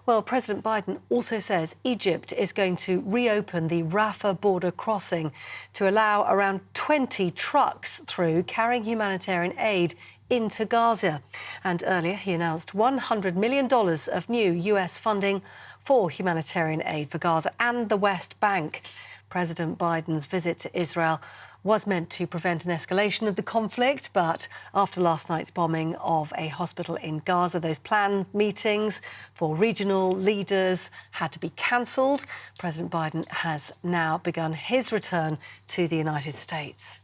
Well, President Biden also says Egypt is going to reopen the Rafah border crossing to allow around 20 trucks through carrying humanitarian aid into Gaza. And earlier he announced $100 million of new US funding for humanitarian aid for Gaza and the West Bank. President Biden's visit to Israel was meant to prevent an escalation of the conflict, but after last night's bombing of a hospital in Gaza, those planned meetings for regional leaders had to be cancelled. President Biden has now begun his return to the United States.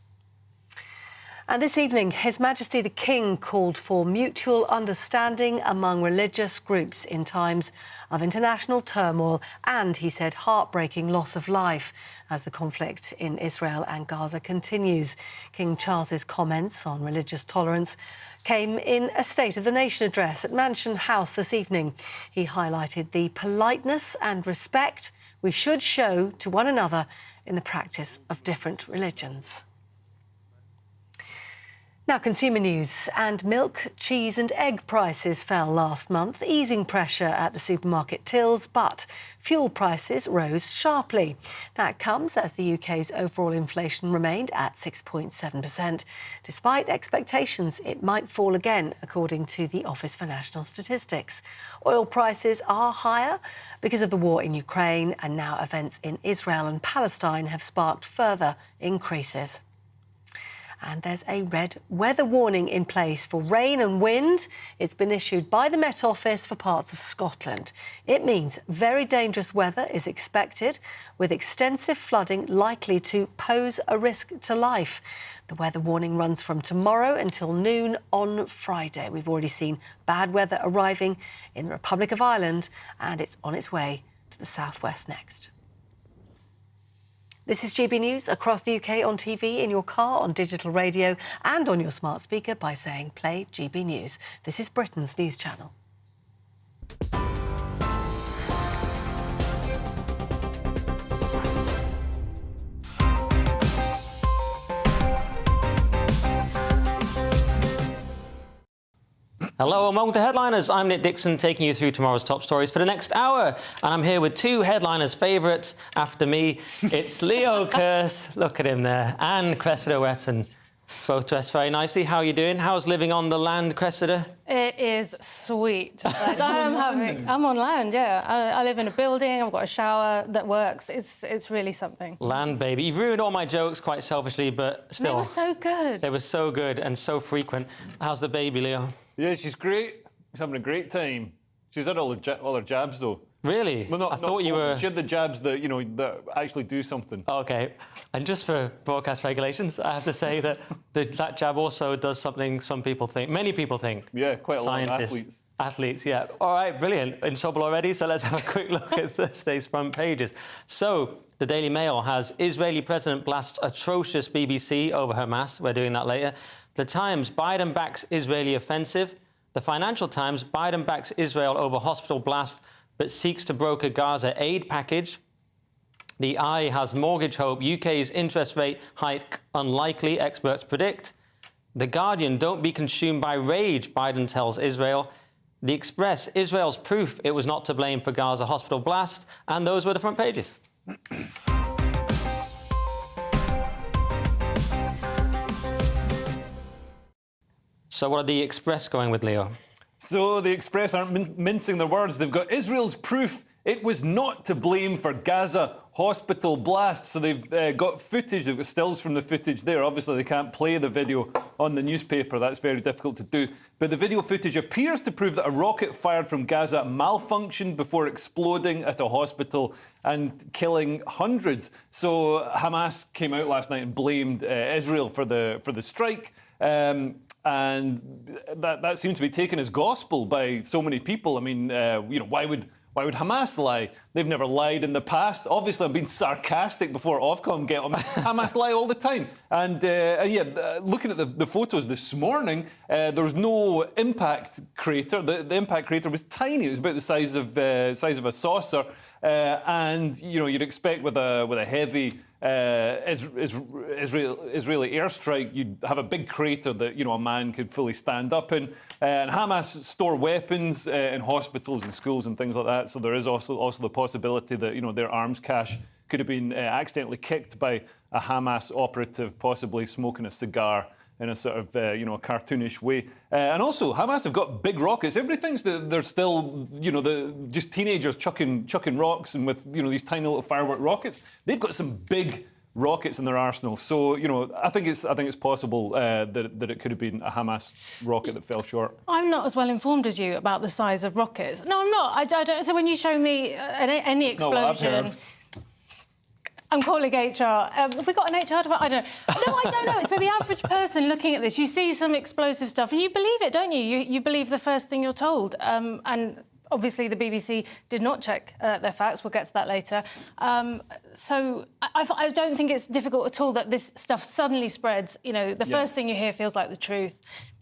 And this evening, His Majesty the King called for mutual understanding among religious groups in times of international turmoil and, he said, heartbreaking loss of life as the conflict in Israel and Gaza continues. King Charles's comments on religious tolerance came in a State of the Nation address at Mansion House this evening. He highlighted the politeness and respect we should show to one another in the practice of different religions. Now, consumer news. And milk, cheese and egg prices fell last month, easing pressure at the supermarket tills, but fuel prices rose sharply. That comes as the UK's overall inflation remained at 6.7%, despite expectations it might fall again, according to the Office for National Statistics. Oil prices are higher because of the war in Ukraine, and now events in Israel and Palestine have sparked further increases. And there's a red weather warning in place for rain and wind. It's been issued by the Met Office for parts of Scotland. It means very dangerous weather is expected, with extensive flooding likely to pose a risk to life. The weather warning runs from tomorrow until noon on Friday. We've already seen bad weather arriving in the Republic of Ireland, and it's on its way to the southwest next. This is GB News across the UK on TV, in your car, on digital radio and on your smart speaker by saying play GB News. This is Britain's news channel. Hello and welcome to Headliners. I'm Nick Dixon, taking you through tomorrow's top stories for the next hour. And I'm here with two Headliners' favourites after me. It's Leo Kearse, look at him there, and Cressida Wetton, both dressed very nicely. How are you doing? How's living on the land, Cressida? It is sweet. I'm on land, yeah. I live in a building, I've got a shower that works. It's really something. Land, baby. You've ruined all my jokes quite selfishly, but still. They were so good. They were so good and so frequent. How's the baby, Leo? Yeah, she's great. She's having a great time. She's had all her jabs, though. Really? Well, I thought you were... She had the jabs that, you know, that actually do something. OK. And just for broadcast regulations, I have to say that that jab also does something some people think, many people think. Yeah, quite a lot of athletes. Athletes, yeah. All right, brilliant. In trouble already, so let's have a quick look at Thursday's front pages. So, the Daily Mail has Israeli president blasts atrocious BBC over Hamas. We're doing that later. The Times, Biden backs Israeli offensive. The Financial Times, Biden backs Israel over hospital blast, but seeks to broker Gaza aid package. The Eye has mortgage hope, UK's interest rate hike unlikely, experts predict. The Guardian, don't be consumed by rage, Biden tells Israel. The Express, Israel's proof it was not to blame for Gaza hospital blast. And those were the front pages. So what are the Express going with, Leo? So the Express aren't mincing their words. They've got Israel's proof it was not to blame for Gaza hospital blast. So they've got footage, they've got stills from the footage there. Obviously, they can't play the video on the newspaper. That's very difficult to do. But the video footage appears to prove that a rocket fired from Gaza malfunctioned before exploding at a hospital and killing hundreds. So Hamas came out last night and blamed Israel for the strike. And that seems to be taken as gospel by so many people. I mean, you know, why would Hamas lie? They've never lied in the past. Obviously, I'm being sarcastic before Ofcom get on me. Hamas lie all the time. And yeah, looking at the photos this morning, there was no impact crater. The impact crater was tiny. It was about the size of a saucer. And you know, you'd expect with a heavy Israeli airstrike, you'd have a big crater that, you know, a man could fully stand up in. And Hamas store weapons in hospitals and schools and things like that. So there is also the possibility that, you know, their arms cache could have been accidentally kicked by a Hamas operative, possibly smoking a cigar in a sort of, you know, cartoonish way. And also, Hamas have got big rockets. Everybody thinks that they're still, you know, just teenagers chucking rocks and with, you know, these tiny little firework rockets. They've got some big rockets in their arsenal. So, you know, I think it's possible that it could have been a Hamas rocket that fell short. I'm not as well informed as you about the size of rockets. No, I'm not. I don't. So when you show me any It's not what I've explosion... heard. I'm calling HR. Have we got an HR department? I don't know. No, I don't know. So the average person looking at this, you see some explosive stuff and you believe it, don't you? You believe the first thing you're told. And obviously the BBC did not check their facts. We'll get to that later. So I don't think it's difficult at all that this stuff suddenly spreads. You know, the first thing you hear feels like the truth.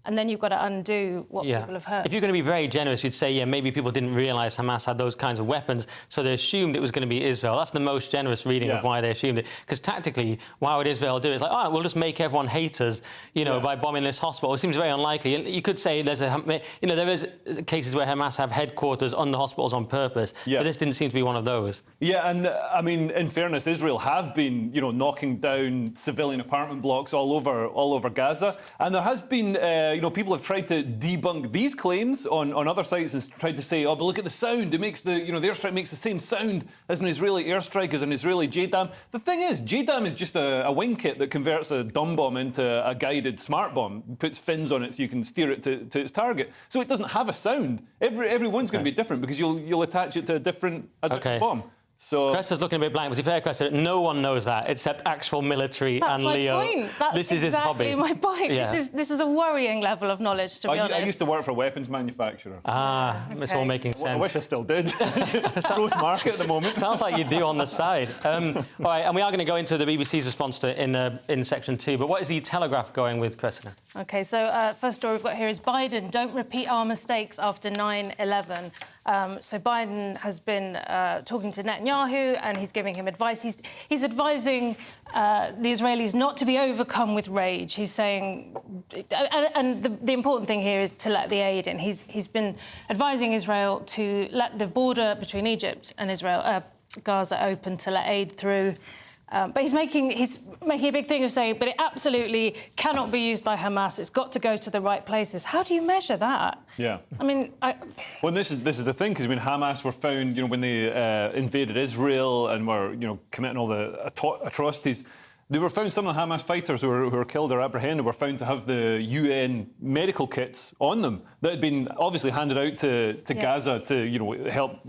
And then you've got to undo what people have heard. If you're going to be very generous, you'd say, yeah, maybe people didn't realise Hamas had those kinds of weapons, so they assumed it was going to be Israel. That's the most generous reading of why they assumed it. Because tactically, why would Israel do it? It's like, all right, we'll just make everyone hate us, you know, by bombing this hospital. It seems very unlikely. And you could say there's you know, there is cases where Hamas have headquarters on the hospitals on purpose. But this didn't seem to be one of those. Yeah, and I mean, in fairness, Israel have been, you know, knocking down civilian apartment blocks all over Gaza, and there has been, you know, people have tried to debunk these claims on other sites and tried to say, oh, but look at the sound. It makes the, you know, the airstrike makes the same sound as an Israeli airstrike, as an Israeli JDAM. The thing is, JDAM is just a wing kit that converts a dumb bomb into a guided smart bomb, puts fins on it so you can steer it to its target. So it doesn't have a sound. Every one's going to be different because you'll attach it to a different bomb. So Cressa's looking a bit blank, but to be fair, Cressa, no one knows that except actual military and Leo. That's my point. That's this is his hobby. my point. Yeah. This is a worrying level of knowledge, to be honest. I used to work for a weapons manufacturer. It's all making sense. I wish I still did. Growth market at the moment. Sounds like you do on the side. All right, and we are going to go into the BBC's response to it in section 2. But what is the Telegraph going with, Cressa? OK, so first story we've got here is Biden, don't repeat our mistakes after 9/11. So Biden has been talking to Netanyahu and he's giving him advice. He's advising the Israelis not to be overcome with rage. He's saying, and the important thing here is to let the aid in. He's been advising Israel to let the border between Egypt and Israel, Gaza, open to let aid through. But he's making a big thing of saying, but it absolutely cannot be used by Hamas. It's got to go to the right places. How do you measure that? Yeah. I mean, well, this is the thing, because when Hamas were found, you know, when they invaded Israel and were, you know, committing all the atrocities, they were found, some of the Hamas fighters who were killed or apprehended were found to have the UN medical kits on them that had been obviously handed out to Gaza to, you know, help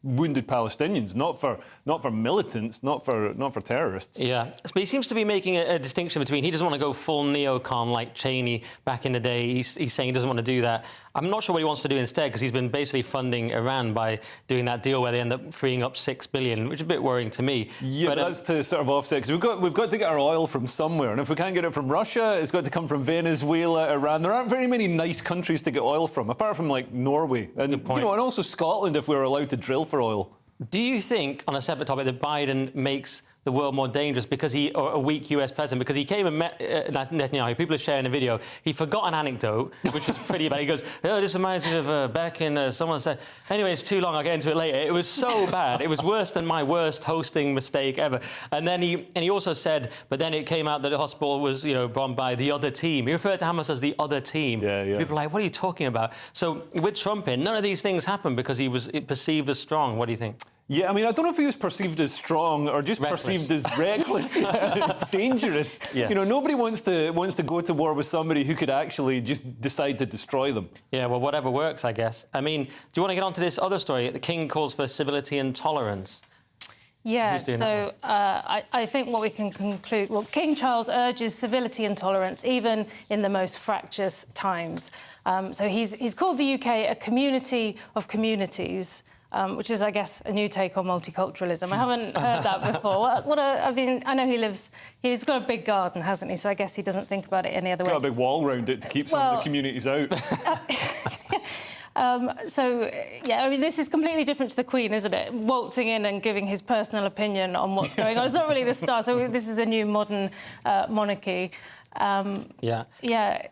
wounded Palestinians, not for militants, not for terrorists. Yeah, but he seems to be making a distinction between he doesn't want to go full neocon like Cheney back in the day. He's saying he doesn't want to do that. I'm not sure what he wants to do instead, because he's been basically funding Iran by doing that deal where they end up freeing up $6 billion, which is a bit worrying to me. Yeah, but that's to sort of offset, because we've got to get our oil from somewhere, and if we can't get it from Russia, it's got to come from Venezuela, Iran. There aren't very many nice countries to get oil from, apart from like Norway, and you know, and also Scotland if we were allowed to drill for oil. Do you think, on a separate topic, that Biden makes the world more dangerous because or a weak US president, because he came and met Netanyahu? People are sharing a video. He forgot an anecdote, which was pretty bad. He goes, oh, this reminds me of back in, someone said, anyway, it's too long, I'll get into it later. It was so bad. It was worse than my worst hosting mistake ever. And then he also said, but then it came out that the hospital was, you know, bombed by the other team. He referred to Hamas as the other team. Yeah. People are like, what are you talking about? So with Trump in, none of these things happened because he was perceived as strong. What do you think? Yeah, I mean, I don't know if he was perceived as strong or just perceived as reckless, dangerous. Yeah. You know, nobody wants to go to war with somebody who could actually just decide to destroy them. Yeah, well, whatever works, I guess. I mean, do you want to get on to this other story? The King calls for civility and tolerance. Yeah, so I think what we can conclude... Well, King Charles urges civility and tolerance, even in the most fractious times. So he's called the UK a community of communities, which is, I guess, a new take on multiculturalism. I haven't heard that before. I mean, I know he's got a big garden, hasn't he? So I guess he doesn't think about it any other way. Got a big wall around it to keep some of the communities out. So, yeah, I mean, this is completely different to the Queen, isn't it? Waltzing in and giving his personal opinion on what's going on. It's not really the start. So this is a new modern monarchy. Yeah. Yeah.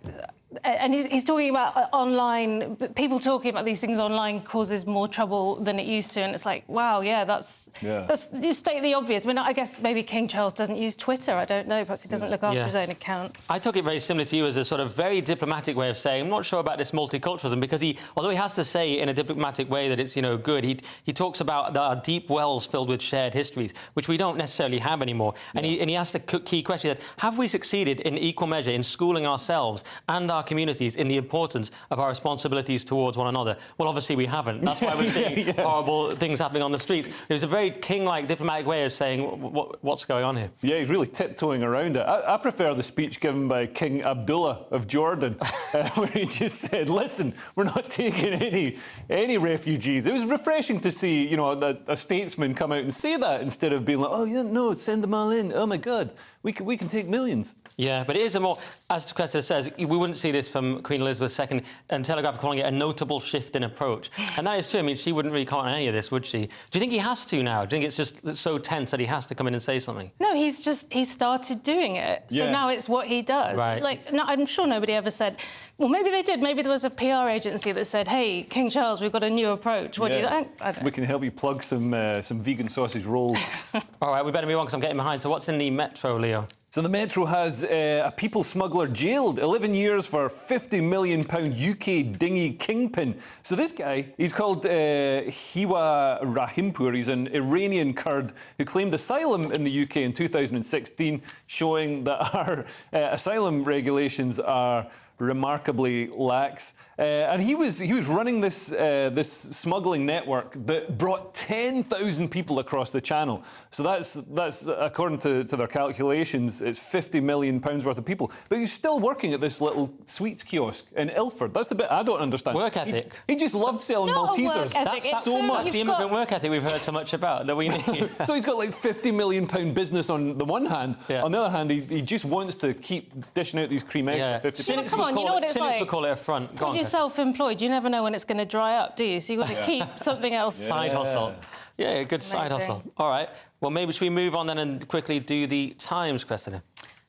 And he's talking about online, people talking about these things online causes more trouble than it used to. And it's like, wow, yeah, that's you state the obvious. I mean, I guess maybe King Charles doesn't use Twitter. I don't know. Perhaps he doesn't look after his own account. I took it very similar to you as a sort of very diplomatic way of saying, I'm not sure about this multiculturalism, because although he has to say in a diplomatic way that it's, good, he talks about our deep wells filled with shared histories, which we don't necessarily have anymore. And he asked the key question that, have we succeeded in equal measure in schooling ourselves and our communities in the importance of our responsibilities towards one another? Well, obviously we haven't. That's why we're seeing horrible things happening on the streets. It was a very king-like diplomatic way of saying what's going on here. Yeah, he's really tiptoeing around it. I prefer the speech given by King Abdullah of Jordan, where he just said, listen, we're not taking any refugees. It was refreshing to see, a statesman come out and say that instead of being like, oh, yeah, no, send them all in. Oh, my God, we can take millions. Yeah, but it is a more, as Cressida says, we wouldn't see this from Queen Elizabeth II, and Telegraph calling it a notable shift in approach. And that is true. I mean, she wouldn't really comment on any of this, would she? Do you think he has to now? Do you think it's just so tense that he has to come in and say something? No, he started doing it. So now it's what he does. Right. Like, no, I'm sure nobody ever said, well, maybe they did. Maybe there was a PR agency that said, hey, King Charles, we've got a new approach. What do you think? I don't know. We can help you plug some vegan sausage rolls. All right, we better move on because I'm getting behind. So what's in the Metro, Leo? So the Metro has a people smuggler jailed, 11 years for £50 million UK dinghy kingpin. So this guy, he's called Hiwa Rahimpour. He's an Iranian Kurd who claimed asylum in the UK in 2016, showing that our asylum regulations are remarkably lax. And he was running this smuggling network that brought 10,000 people across the channel. So that's according to their calculations, it's £50 million worth of people. But he's still working at this little sweets kiosk in Ilford. That's the bit I don't understand. Work ethic. He just loved selling Maltesers. That's so much. That's the immigrant work ethic we've heard so much about that we need. So he's got like £50 million business on the one hand. On the other hand, he just wants to keep dishing out these cream eggs for 50 Come on, you know what it's like? We'll call it a front. When you're self-employed, you never know when it's going to dry up, do you? So you've got to keep something else. Side hustle. Yeah, good side hustle. All right. Well, maybe should we move on then and quickly do the Times, Cressida?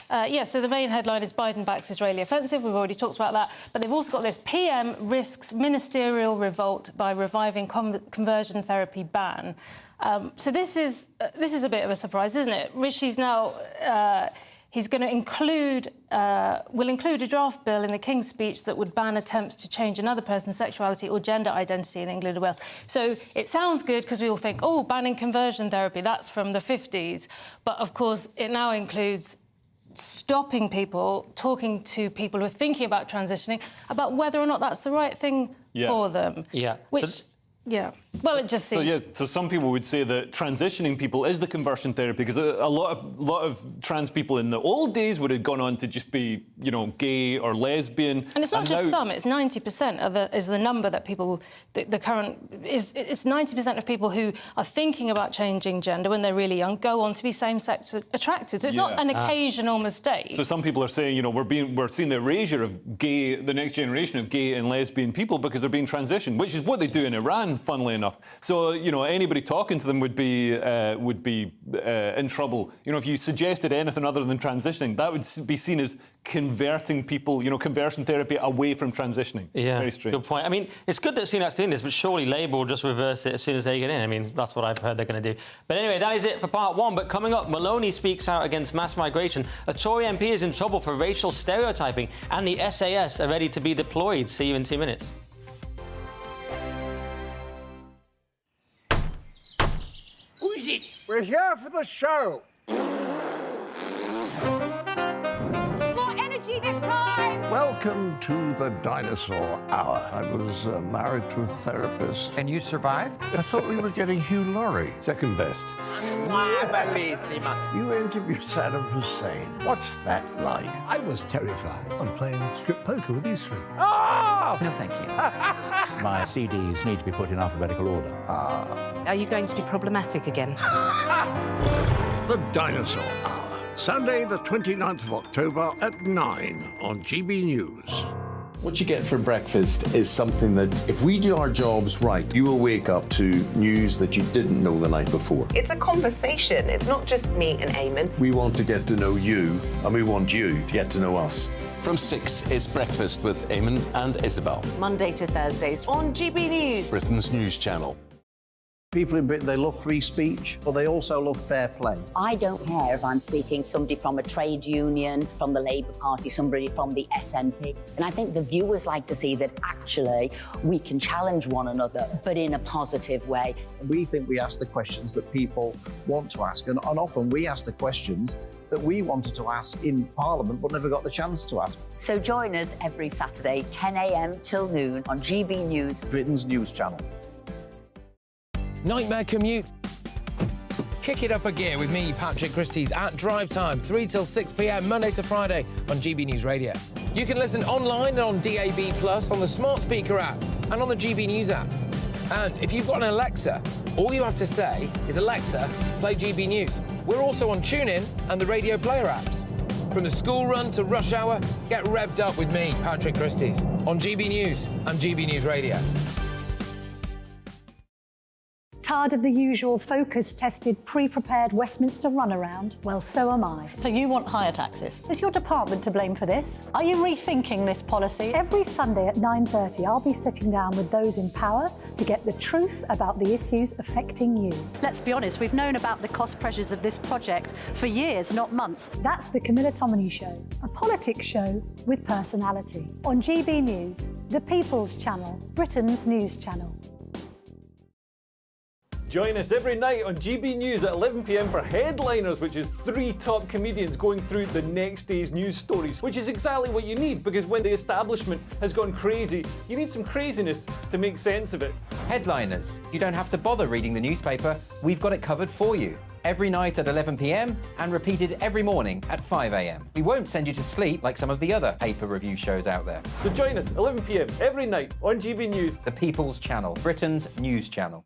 So the main headline is Biden backs Israeli offensive. We've already talked about that. But they've also got this: PM risks ministerial revolt by reviving conversion therapy ban. So this is a bit of a surprise, isn't it? Rishi's now... He's going to include a draft bill in the King's speech that would ban attempts to change another person's sexuality or gender identity in England and Wales. So it sounds good because we all think, oh, banning conversion therapy, that's from the 50s. But, of course, it now includes stopping people talking to people who are thinking about transitioning about whether or not that's the right thing for them. Yeah. Which... Yeah. Well, it just seems... So some people would say that transitioning people is the conversion therapy, because a lot of trans people in the old days would have gone on to just be, gay or lesbian. And it's not just some, it's 90% is the number that people... It's 90% of people who are thinking about changing gender when they're really young go on to be same-sex attracted. So it's not an occasional mistake. So some people are saying, we're seeing the erasure of the next generation of gay and lesbian people because they're being transitioned, which is what they do in Iran, funnily enough. So, anybody talking to them would be in trouble. If you suggested anything other than transitioning, that would be seen as converting people, conversion therapy away from transitioning. Yeah, very strange. Good point. I mean, it's good that Sunak's doing this, but surely Labour will just reverse it as soon as they get in. I mean, that's what I've heard they're going to do. But anyway, that is it for part one. But coming up, Maloney speaks out against mass migration. A Tory MP is in trouble for racial stereotyping, and the SAS are ready to be deployed. See you in 2 minutes. Who is it? We're here for the show. More energy this time! Welcome to the Dinosaur Hour. I was married to a therapist. And you survived? I thought we were getting Hugh Laurie. Second best. You interviewed Saddam Hussein. What's that like? I was terrified. I'm playing strip poker with these three. Oh! No, thank you. My CDs need to be put in alphabetical order. Are you going to be problematic again? The Dinosaur Hour. Sunday, the 29th of October at 9 on GB News. What you get for breakfast is something that, if we do our jobs right, you will wake up to news that you didn't know the night before. It's a conversation. It's not just me and Eamon. We want to get to know you, and we want you to get to know us. From 6, it's Breakfast with Eamon and Isabel. Monday to Thursdays on GB News, Britain's news channel. People in Britain, they love free speech, but they also love fair play. I don't care if I'm speaking somebody from a trade union, from the Labour Party, somebody from the SNP. And I think the viewers like to see that actually we can challenge one another, but in a positive way. We think we ask the questions that people want to ask, and often we ask the questions that we wanted to ask in Parliament but never got the chance to ask. So join us every Saturday, 10 a.m. till noon on GB News, Britain's news channel. Nightmare commute. Kick it up a gear with me, Patrick Christie's at Drive Time, 3 till 6 p.m, Monday to Friday on GB News Radio. You can listen online and on DAB+, on the smart speaker app and on the GB News app. And if you've got an Alexa, all you have to say is, Alexa, play GB News. We're also on TuneIn and the Radio Player apps. From the school run to rush hour, get revved up with me, Patrick Christie's, on GB News and GB News Radio. Tired of the usual focus-tested, pre-prepared Westminster runaround? Well, so am I. So you want higher taxes? Is your department to blame for this? Are you rethinking this policy? Every Sunday at 9:30, I'll be sitting down with those in power to get the truth about the issues affecting you. Let's be honest, we've known about the cost pressures of this project for years, not months. That's the Camilla Tominey Show, a politics show with personality. On GB News, the People's Channel, Britain's news channel. Join us every night on GB News at 11 p.m. for Headliners, which is 3 top comedians going through the next day's news stories, which is exactly what you need, because when the establishment has gone crazy, you need some craziness to make sense of it. Headliners. You don't have to bother reading the newspaper. We've got it covered for you. Every night at 11 p.m. and repeated every morning at 5 a.m. We won't send you to sleep like some of the other paper review shows out there. So join us 11 p.m. every night on GB News. The People's Channel, Britain's news channel.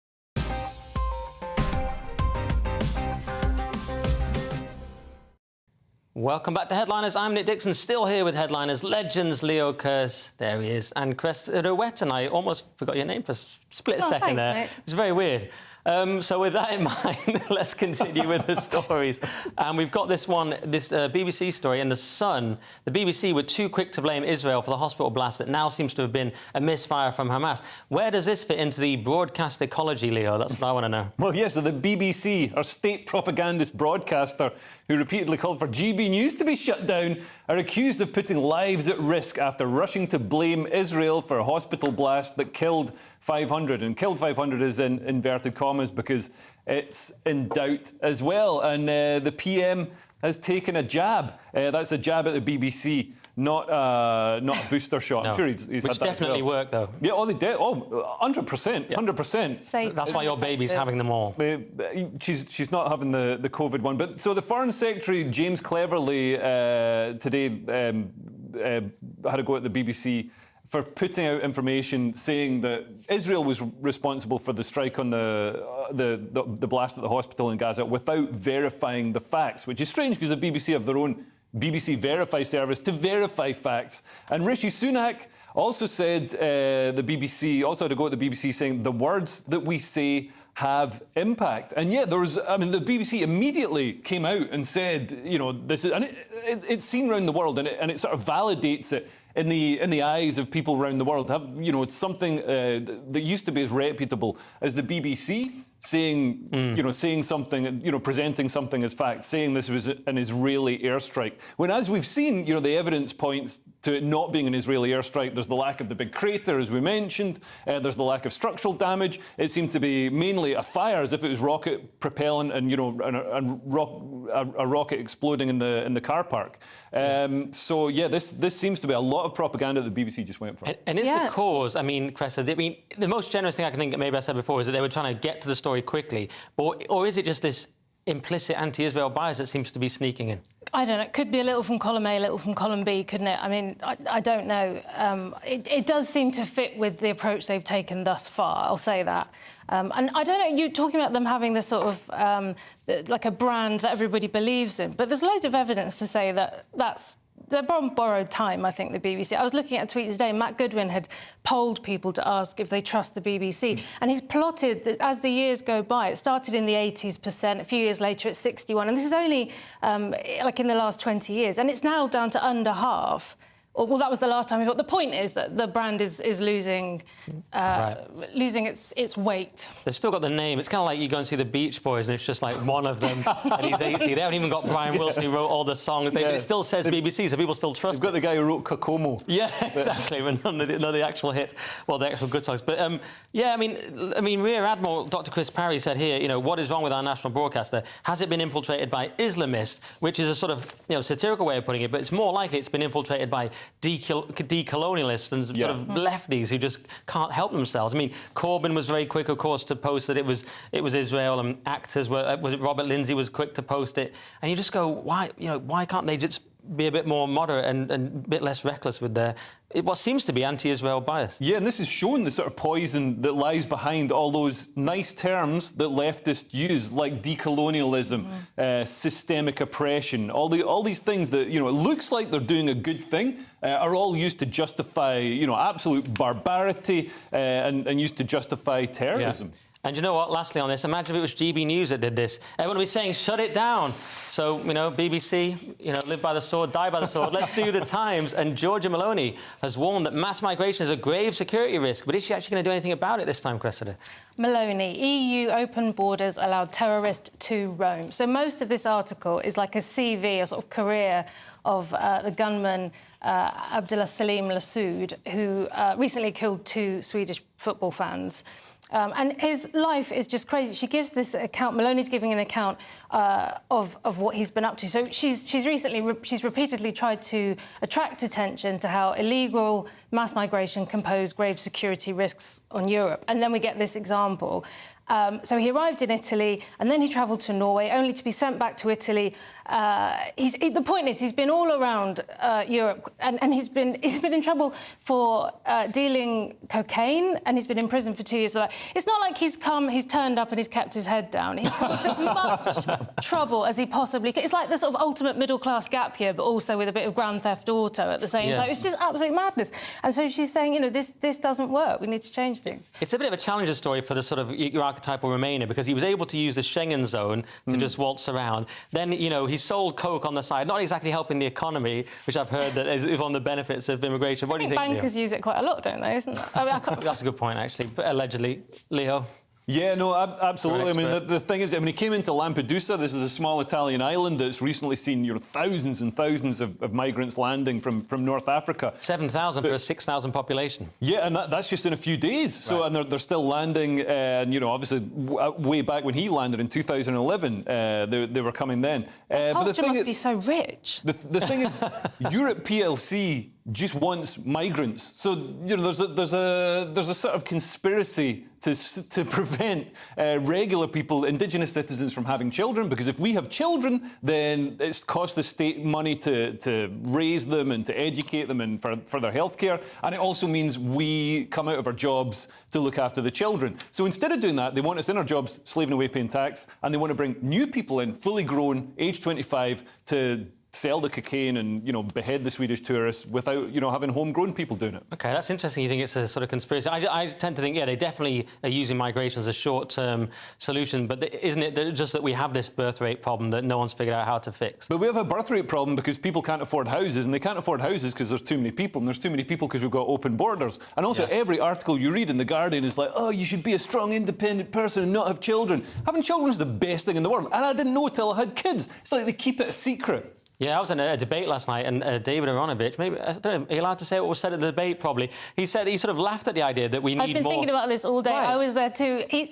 Welcome back to Headliners. I'm Nick Dixon, still here with Headliners legends Leo Kearse, there he is, and Cressida Wetton. I almost forgot your name for a split second thanks, there. mate. It's very weird. So with that in mind, let's continue with the stories. And we've got this one, this BBC story in The Sun. The BBC were too quick to blame Israel for the hospital blast that now seems to have been a misfire from Hamas. Where does this fit into the broadcast ecology, Leo? That's what I want to know. Well, yes, so the BBC, our state propagandist broadcaster, who repeatedly called for GB News to be shut down, are accused of putting lives at risk after rushing to blame Israel for a hospital blast that killed 500. And killed 500 is in inverted commas because it's in doubt as well. And the PM has taken a jab. That's a jab at the BBC, not a booster shot. No. I'm sure he's Which had that definitely as well. worked, though. Yeah, oh, they did. Oh, 100%, 100%. Safe. That's why your baby's having them all. She's not having the COVID one. But so the Foreign Secretary, James Cleverly, today had a go at the BBC for putting out information saying that Israel was responsible for the strike on the blast at the hospital in Gaza without verifying the facts, which is strange because the BBC have their own BBC Verify service to verify facts. And Rishi Sunak also said, the BBC also had to go at the BBC saying the words that we say have impact. And yet the BBC immediately came out and said, you know, this is, and it's seen around the world, and it sort of validates it in the eyes of people around the world. It's something that used to be as reputable as the BBC saying, saying something, presenting something as fact, saying this was an Israeli airstrike. When, as we've seen, the evidence points to it not being an Israeli airstrike. There's the lack of the big crater, as we mentioned. There's the lack of structural damage. It seemed to be mainly a fire, as if it was rocket propellant and a rocket exploding in the car park. So yeah, this seems to be a lot of propaganda that the BBC just went for. And is the cause? I mean, Cressida, the most generous thing I can think, maybe I said before, is that they were trying to get to the story quickly, or is it just this implicit anti-Israel bias that seems to be sneaking in? I don't know. It could be a little from column A, a little from column B, couldn't it? I mean, I don't know. It does seem to fit with the approach they've taken thus far, I'll say that. And I don't know, you're talking about them having this sort of, like a brand that everybody believes in, but there's loads of evidence to say that that's they're on borrowed time, I think, the BBC. I was looking at a tweet today, Matt Goodwin had polled people to ask if they trust the BBC, and he's plotted that as the years go by, it started in the 80s%, a few years later it's 61%, and this is only like in the last 20 years, and it's now down to under half. Well, that was the last time we thought. The point is that the brand is losing losing its weight. They've still got the name. It's kind of like you go and see the Beach Boys and it's just like one of them and he's 80. They haven't even got Brian Wilson who wrote all the songs. It still says BBC, so people still trust it. They've got the guy who wrote Kokomo. Yeah, exactly, but none of the actual hits, well, the actual good songs. But, yeah, I mean, Rear Admiral Dr. Chris Parry said here, you know, what is wrong with our national broadcaster? Has it been infiltrated by Islamists, which is a sort of, you know, satirical way of putting it, but it's more likely it's been infiltrated by decolonialists and sort of lefties who just can't help themselves. I mean, Corbyn was very quick, of course, to post that it was Israel, and actors were Robert Lindsay was quick to post it, and you just go, why can't they just be a bit more moderate and a bit less reckless with what seems to be anti-Israel bias? Yeah, and this is showing the sort of poison that lies behind all those nice terms that leftists use, like decolonialism, systemic oppression, all these things that, you know, it looks like they're doing a good thing, are all used to justify, you know, absolute barbarity and used to justify terrorism. Yeah. And you know what, lastly on this, imagine if it was GBNews that did this. Everyone would be saying, shut it down. So, you know, BBC, you know, live by the sword, die by the sword. Let's do the Times. And Giorgia Meloni has warned that mass migration is a grave security risk. But is she actually going to do anything about it this time, Cressida? Meloni, EU open borders allowed terrorists to roam. So most of this article is like a CV, a sort of career of the gunman Abdullah Salim Lassoud, who recently killed 2 Swedish football fans. And his life is just crazy. She gives this account, Meloni's giving an account of what he's been up to. So she's repeatedly tried to attract attention to how illegal mass migration can pose grave security risks on Europe. And then we get this example. So he arrived in Italy and then he travelled to Norway, only to be sent back to Italy. The point is, he's been all around Europe, and he's been in trouble for dealing cocaine, and he's been in prison for 2 years for that. It's not like he's turned up and he's kept his head down. He's caused as much trouble as he possibly can. It's like the sort of ultimate middle-class gap year, but also with a bit of Grand Theft Auto at the same time. It's just absolute madness. And so she's saying, you know, this doesn't work. We need to change things. It's a bit of a challenger story for the sort of your archetypal Remainer, because he was able to use the Schengen zone to just waltz around. Then, you know, he sold coke on the side, not exactly helping the economy, which I've heard that is one of the benefits of immigration. What do you think? Bankers use it quite a lot, don't they? Isn't that? I mean, that's a good point, actually. But allegedly, Leo. Yeah, no, absolutely. I mean, the thing is, I mean, he came into Lampedusa. This is a small Italian island that's recently seen, you know, thousands and thousands of migrants landing from North Africa. 7,000 for a 6,000 population. Yeah, and that's just in a few days. So, and they're still landing. And you know, obviously, way back when he landed in 2011, they were coming then. But the thing must be so rich. The thing is, Europe PLC just wants migrants. So you know, there's a sort of conspiracy to prevent regular people, indigenous citizens, from having children, because if we have children, then it's cost the state money to raise them and to educate them and for their healthcare, and it also means we come out of our jobs to look after the children. So instead of doing that, they want us in our jobs, slaving away, paying tax, and they want to bring new people in, fully grown, age 25, to sell the cocaine and, you know, behead the Swedish tourists without, you know, having homegrown people doing it. OK, that's interesting. You think it's a sort of conspiracy. I tend to think, yeah, they definitely are using migration as a short-term solution, but isn't it just that we have this birth rate problem that no one's figured out how to fix? But we have a birth rate problem because people can't afford houses, and they can't afford houses because there's too many people, and there's too many people because we've got open borders. And also, every article you read in The Guardian is like, oh, you should be a strong, independent person and not have children. Having children is the best thing in the world, and I didn't know till I had kids. It's like they keep it a secret. Yeah, I was in a debate last night, and David Aronovich, maybe, I don't know, are you allowed to say what was said at the debate, probably? He said, he sort of laughed at the idea that we need more... I've been thinking about this all day. Right. I was there too. He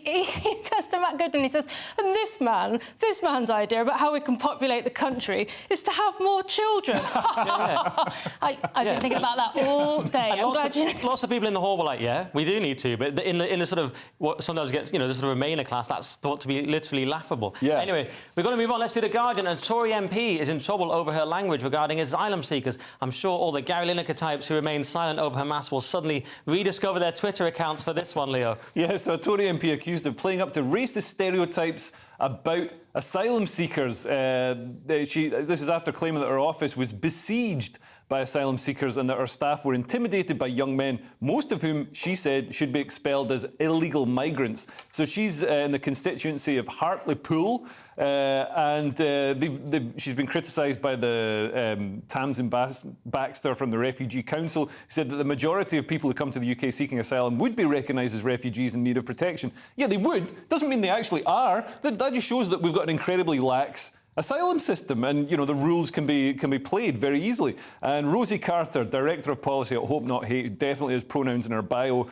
turns to Matt Goodwin, he says, and this man's idea about how we can populate the country is to have more children. I've been thinking about that all day. And lots of people in the hall were like, yeah, we do need to, but in the sort of, what sometimes gets, you know, the sort of Remainer class, that's thought to be literally laughable. Yeah. Anyway, we've got to move on. Let's do The Guardian. A Tory MP is in trouble over her language regarding asylum seekers. I'm sure all the Gary Lineker types who remain silent over Hamas will suddenly rediscover their Twitter accounts for this one, Leo. Yeah, so a Tory MP accused of playing up to racist stereotypes about asylum seekers. This is after claiming that her office was besieged by asylum seekers and that her staff were intimidated by young men, most of whom, she said, should be expelled as illegal migrants. So she's in the constituency of Hartlepool, and she's been criticised by the Tamsin Baxter from the Refugee Council, who said that the majority of people who come to the UK seeking asylum would be recognised as refugees in need of protection. Yeah, they would. Doesn't mean they actually are. That just shows that we've got an incredibly lax asylum system, and the rules can be played very easily. And Rosie Carter, Director of Policy at Hope Not Hate, who definitely has pronouns in her bio,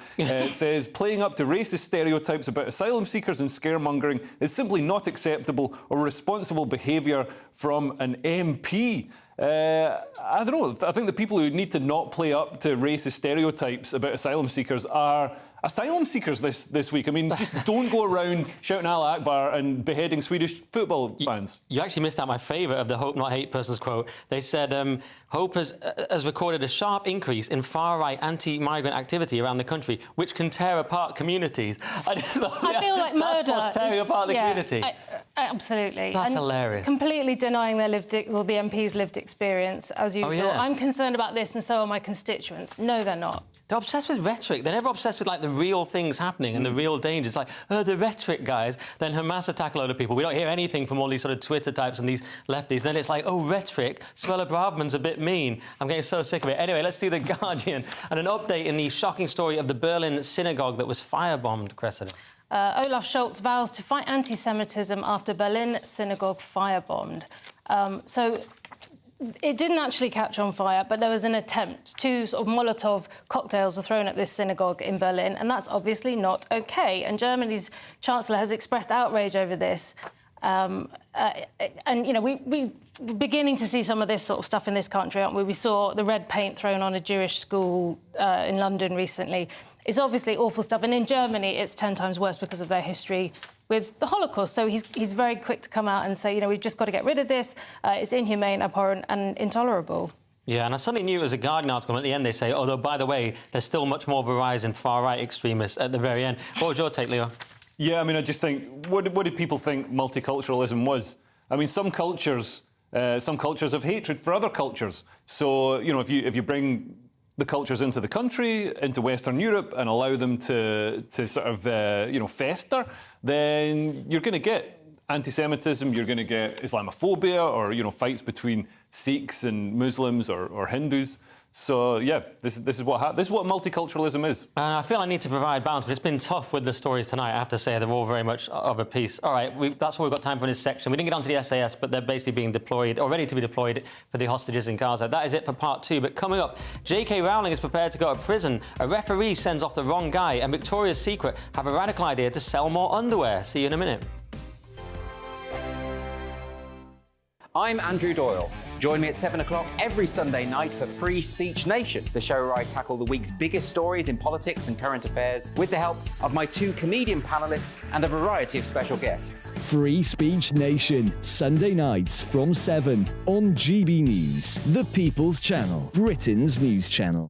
says playing up to racist stereotypes about asylum seekers and scaremongering is simply not acceptable or responsible behaviour from an MP. I don't know. I think the people who need to not play up to racist stereotypes about asylum seekers are asylum seekers this week. I mean, just don't go around shouting Allah Akbar and beheading Swedish football fans. You actually missed out my favourite of the Hope Not Hate person's quote. They said, Hope has recorded a sharp increase in far-right anti-migrant activity around the country, which can tear apart communities. I feel like murder. That's what's tearing apart the community. Absolutely. That's and hilarious. Completely denying their the MP's lived experience, as usual. yeah. I'm concerned about this, and so are my constituents. No, they're not. They're obsessed with rhetoric. They're never obsessed with, like, the real things happening and the real dangers. Like, the rhetoric, guys. Then Hamas attack a load of people. We don't hear anything from all these sort of Twitter types and these lefties. Then it's like, oh, rhetoric. Suella Braverman's a bit mean. I'm getting so sick of it. Anyway, let's do The Guardian. And an update in the shocking story of the Berlin synagogue that was firebombed, Cressida. Olaf Scholz vows to fight anti-Semitism after Berlin synagogue firebombed. So it didn't actually catch on fire, but there was an attempt. 2 sort of Molotov cocktails were thrown at this synagogue in Berlin, and that's obviously not OK. And Germany's Chancellor has expressed outrage over this. And, we're beginning to see some of this sort of stuff in this country, aren't we? We saw the red paint thrown on a Jewish school in London recently. It's obviously awful stuff. And in Germany, it's 10 times worse because of their history with the Holocaust. So he's very quick to come out and say, we've just got to get rid of this. It's inhumane, abhorrent and intolerable. Yeah, and I suddenly knew it was a Guardian article, and at the end they say, although, by the way, there's still much more of a rise in far-right extremists at the very end. What was your take, Leo? Yeah, I mean, I just think, what did people think multiculturalism was? I mean, some cultures have hatred for other cultures. So, if you bring the cultures into the country, into Western Europe, and allow them to sort of, fester, then you're going to get anti-Semitism, you're going to get Islamophobia, or, fights between Sikhs and Muslims or Hindus. So, yeah, this is what multiculturalism is. And I feel I need to provide balance, but it's been tough with the stories tonight. I have to say, they're all very much of a piece. All right, that's all we've got time for in this section. We didn't get onto the SAS, but they're basically being deployed, or ready to be deployed, for the hostages in Gaza. That is it for part 2. But coming up, J.K. Rowling is prepared to go to prison. A referee sends off the wrong guy, and Victoria's Secret have a radical idea to sell more underwear. See you in a minute. I'm Andrew Doyle. Join me at 7 o'clock every Sunday night for Free Speech Nation, the show where I tackle the week's biggest stories in politics and current affairs with the help of my 2 comedian panellists and a variety of special guests. Free Speech Nation, Sunday nights from 7 on GB News, the People's Channel, Britain's news channel.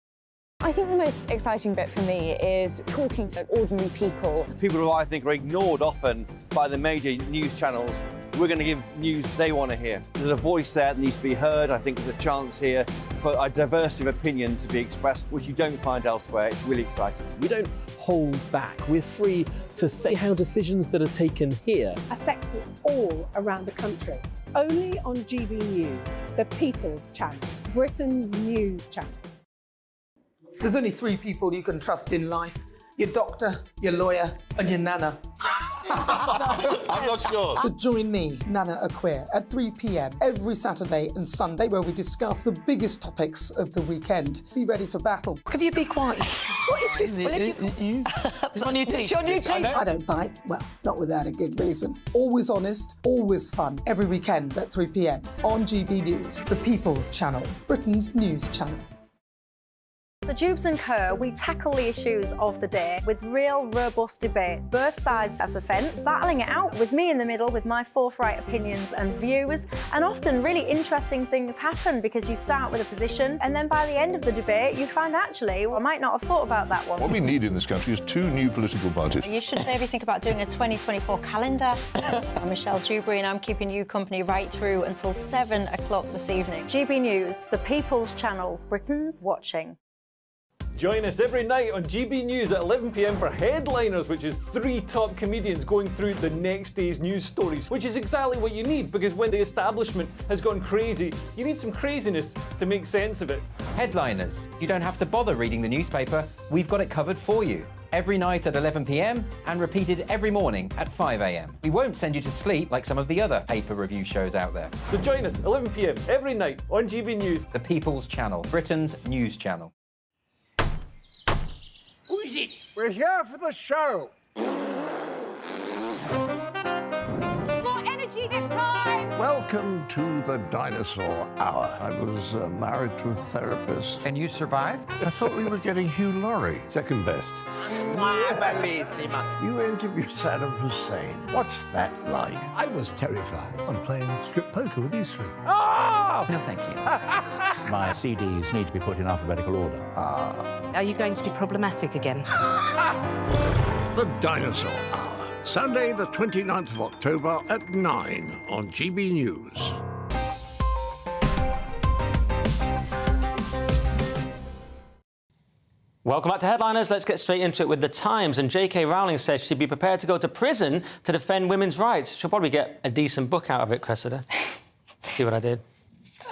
I think the most exciting bit for me is talking to ordinary people. People who I think are ignored often by the major news channels. We're going to give news they want to hear. There's a voice there that needs to be heard. I think there's a chance here for a diversity of opinion to be expressed, which you don't find elsewhere. It's really exciting. We don't hold back. We're free to say how decisions that are taken here affect us all around the country. Only on GB News, the People's Channel, Britain's news channel. There's only 3 people you can trust in life. Your doctor, your lawyer and your nana. I'm not sure. So join me, Nana Aquare, at 3 p.m. every Saturday and Sunday, where we discuss the biggest topics of the weekend. Be ready for battle. Could you be quiet? What is this? It's my new teeth. It's your new teeth. I don't bite. Well, not without a good reason. Always honest, always fun. Every weekend at 3 p.m. on GB News, the People's Channel, Britain's news channel. So Jubes and Kerr, we tackle the issues of the day with real, robust debate, both sides of the fence, battling it out with me in the middle with my forthright opinions and views. And often really interesting things happen because you start with a position and then by the end of the debate you find actually, well, I might not have thought about that one. What we need in this country is 2 new political parties. You should maybe think about doing a 2024 calendar. I'm Michelle Dewberry and I'm keeping you company right through until 7 o'clock this evening. GB News, the People's Channel, Britain's watching. Join us every night on GB News at 11 p.m. for Headliners, which is 3 top comedians going through the next day's news stories, which is exactly what you need, because when the establishment has gone crazy, you need some craziness to make sense of it. Headliners. You don't have to bother reading the newspaper. We've got it covered for you. Every night at 11 p.m. and repeated every morning at 5 a.m. We won't send you to sleep like some of the other paper review shows out there. So join us 11 p.m. every night on GB News. The People's Channel, Britain's news channel. Who is it? We're here for the show. More energy this time! Welcome to the Dinosaur Hour. I was married to a therapist. And you survived? I thought we were getting Hugh Laurie. Second best. You interviewed Saddam Hussein. What's that like? I was terrified. I'm playing strip poker with these 3. Oh! No, thank you. My CDs need to be put in alphabetical order. Are you going to be problematic again? The Dinosaur Hour. Sunday, the 29th of October at 9 on GB News. Welcome back to Headliners. Let's get straight into it with The Times. And J.K. Rowling says she'd be prepared to go to prison to defend women's rights. She'll probably get a decent book out of it, Cressida. See what I did?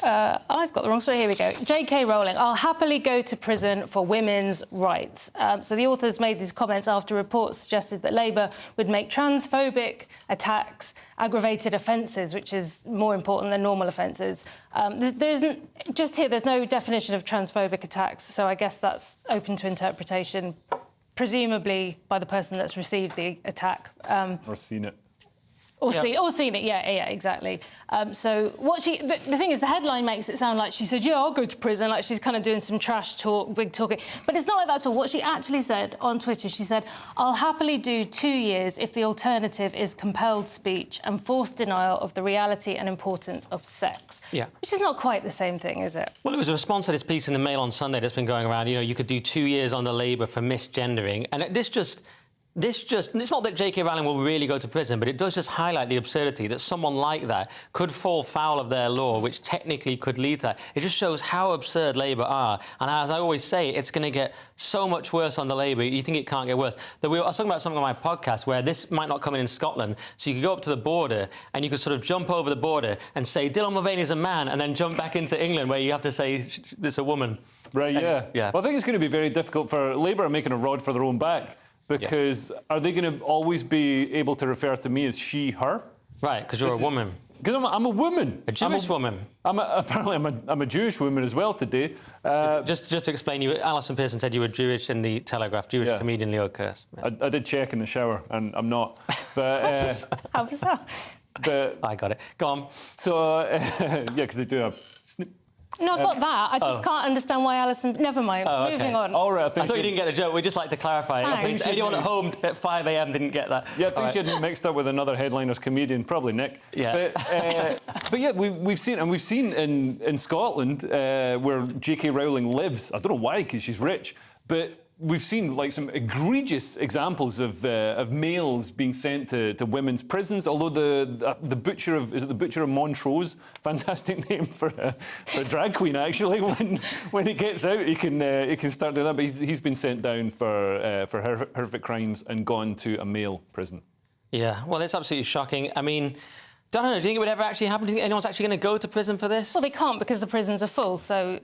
I've got the wrong story. Here we go. J.K. Rowling, I'll happily go to prison for women's rights. So the authors made these comments after reports suggested that Labour would make transphobic attacks aggravated offences, which is more important than normal offences. There isn't, just here, there's no definition of transphobic attacks, so I guess that's open to interpretation, presumably by the person that's received the attack. Or seen it. Or seen it, yeah, exactly. So what the thing is, the headline makes it sound like she said, yeah, I'll go to prison, like she's kind of doing some trash talk, big talking. But it's not like that at all. What she actually said on Twitter, she said, I'll happily do 2 years if the alternative is compelled speech and forced denial of the reality and importance of sex. Yeah. Which is not quite the same thing, is it? Well, it was a response to this piece in the Mail on Sunday that's been going around. You know, you could do 2 years on the Labour for misgendering. And it's not that J.K. Rowling will really go to prison, but it does just highlight the absurdity that someone like that could fall foul of their law, which technically could lead to that. It just shows how absurd Labour are. And as I always say, it's going to get so much worse on the Labour. You think it can't get worse. I was talking about something on my podcast where this might not come in Scotland. So you could go up to the border and you could sort of jump over the border and say, Dylan Mulvaney's a man, and then jump back into England where you have to say it's a woman. Right, yeah. Well, I think it's going to be very difficult for Labour making a rod for their own back. Because are they going to always be able to refer to me as she, her? Right, because you're a woman. Because I'm a woman. A Jewish woman. Apparently, I'm a Jewish woman as well today. Just to explain, Alison Pearson said you were Jewish in the Telegraph, Jewish comedian Leo Kearse. Yeah. I did check in the shower, and I'm not. But how bizarre. But I got it. Go on. So, yeah, because they do have... No, I got that. I just can't understand why Alison... Never mind. Moving on. All right, I thought you didn't get the joke. We'd just like to clarify. I think anyone at home at 5 a.m. didn't get that. Yeah, I think she had been mixed up with another Headliners comedian, probably Nick. Yeah. But yeah, we've seen in Scotland where J.K. Rowling lives. I don't know why, because she's rich, but we've seen like some egregious examples of males being sent to women's prisons. Although the butcher of Montrose, fantastic name for a drag queen actually. When he gets out, he can start doing that. But he's been sent down for horrific crimes and gone to a male prison. Yeah, well, it's absolutely shocking. I mean, don't know, do you think it would ever actually happen? Do you think anyone's actually going to go to prison for this? Well, they can't because the prisons are full, so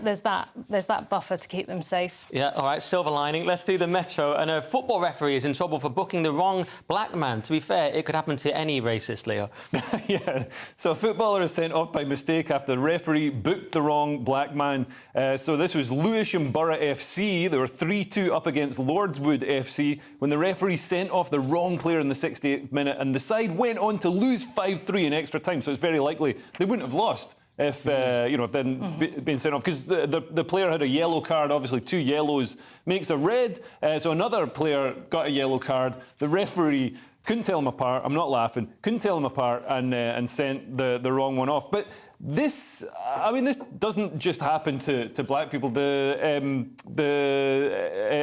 there's that buffer to keep them safe. Yeah, all right, silver lining. Let's do the Metro. And a football referee is in trouble for booking the wrong black man. To be fair, it could happen to any racist, Leo. Yeah, so a footballer is sent off by mistake after the referee booked the wrong black man. So this was Lewisham Borough FC. They were 3-2 up against Lordswood FC when the referee sent off the wrong player in the 68th minute, and the side went on to lose 5-3 in extra time, so it's very likely they wouldn't have lost if if they'd been sent off, because the player had a yellow card. Obviously, 2 yellows makes a red. So another player got a yellow card. The referee couldn't tell them apart. I'm not laughing. Couldn't tell them apart and sent the wrong one off. But this doesn't just happen to black people. The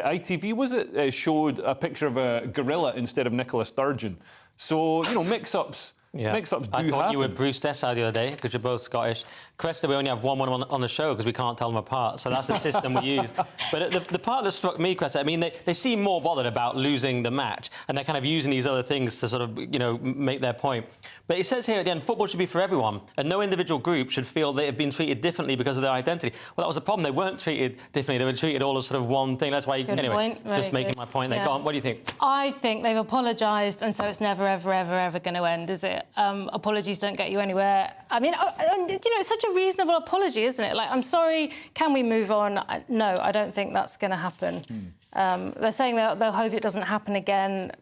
ITV, was it, showed a picture of a gorilla instead of Nicola Sturgeon. So, mix-ups. Yeah. Mix-ups do I thought happen. you were Bruce Dessau the other day, because you're both Scottish. Cresta, we only have one on the show because we can't tell them apart, so that's the system we use. But the part that struck me, Cresta, I mean, they seem more bothered about losing the match, and they're kind of using these other things to sort of, make their point. But it says here at the end, football should be for everyone, and no individual group should feel they have been treated differently because of their identity. Well, that was the problem. They weren't treated differently. They were treated all as sort of one thing. That's why, just making my point there. Yeah. Go on, what do you think? I think they've apologised, and so it's never, ever, ever, ever going to end, is it? Apologies don't get you anywhere. I mean, it's such a reasonable apology, isn't it? Like, I'm sorry, can we move on? No, I don't think that's going to happen. They're saying they'll hope it doesn't happen again.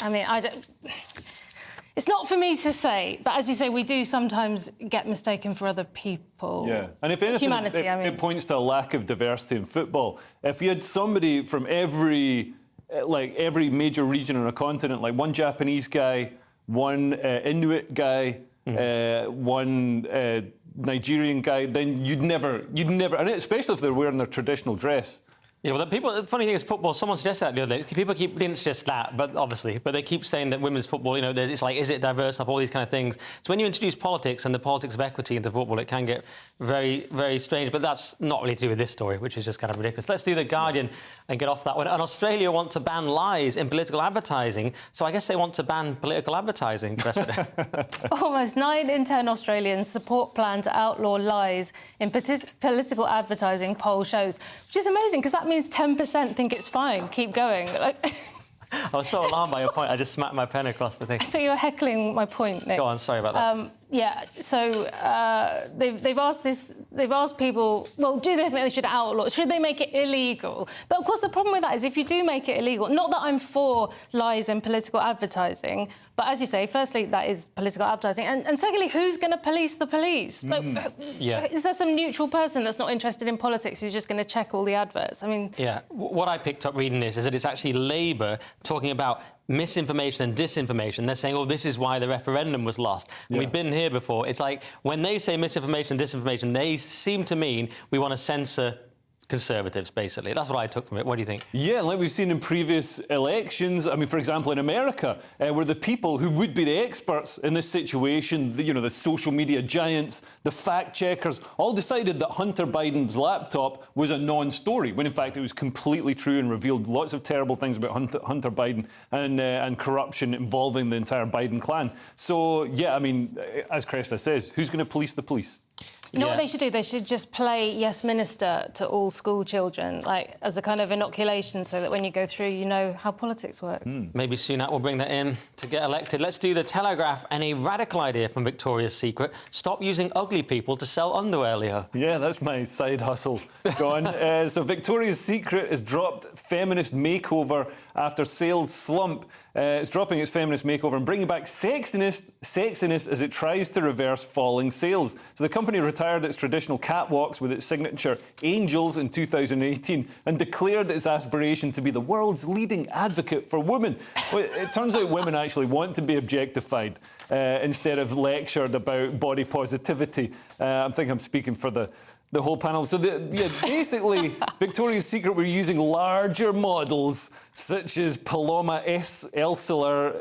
I mean, it's not for me to say, but as you say, we do sometimes get mistaken for other people. Yeah, and if anything, humanity, it points to a lack of diversity in football. If you had somebody from every major region on a continent, like one Japanese guy, one Inuit guy, one Nigerian guy, then you'd never, and especially if they're wearing their traditional dress. Yeah, well, the funny thing is, football, someone suggested that the other day. People didn't suggest that, but they keep saying that women's football, it's like, is it diverse, all these kind of things. So when you introduce politics and the politics of equity into football, it can get very, very strange. But that's not really to do with this story, which is just kind of ridiculous. Let's do The Guardian and get off that one. And Australia want to ban lies in political advertising, so I guess they want to ban political advertising, President. Almost 9 in 10 Australians support plan to outlaw lies in political advertising, poll shows, which is amazing, because that means 10% think it's fine. Keep going. I was so alarmed by your point, I just smacked my pen across the thing. I thought you were heckling my point, Nick. Go on, sorry about that. Yeah, so they've asked people, well, do they think they should outlaw? Should they make it illegal? But of course, the problem with that is if you do make it illegal, not that I'm for lies in political advertising, but as you say, firstly, that is political advertising, and secondly, who's going to police the police? Is there some neutral person that's not interested in politics who's just going to check all the adverts? I mean... Yeah, what I picked up reading this is that it's actually Labour talking about misinformation and disinformation. They're saying, oh, this is why the referendum was lost. And we've been here before. It's like, when they say misinformation and disinformation, they seem to mean we want to censor Conservatives, basically. That's what I took from it. What do you think? Yeah, like we've seen in previous elections. I mean, for example, in America, where the people who would be the experts in this situation, the social media giants, the fact-checkers, all decided that Hunter Biden's laptop was a non-story, when in fact it was completely true and revealed lots of terrible things about Hunter Biden and corruption involving the entire Biden clan. So, yeah, I mean, as Cresta says, who's going to police the police? You know what they should do? They should just play Yes Minister to all school children, like as a kind of inoculation, so that when you go through, you know how politics works. Maybe Sunak will bring that in to get elected. Let's do The Telegraph and a radical idea from Victoria's Secret. Stop using ugly people to sell underwear, Leo. Yeah, that's my side hustle gone. So Victoria's Secret has dropped feminist makeover after sales slump. It's dropping its feminist makeover and bringing back sexiness as it tries to reverse falling sales. So the company retired its traditional catwalks with its signature angels in 2018 and declared its aspiration to be the world's leading advocate for women. Well, it turns out women actually want to be objectified instead of lectured about body positivity. I think I'm speaking for the whole panel. So basically, Victoria's Secret were using larger models such as Paloma Elseler,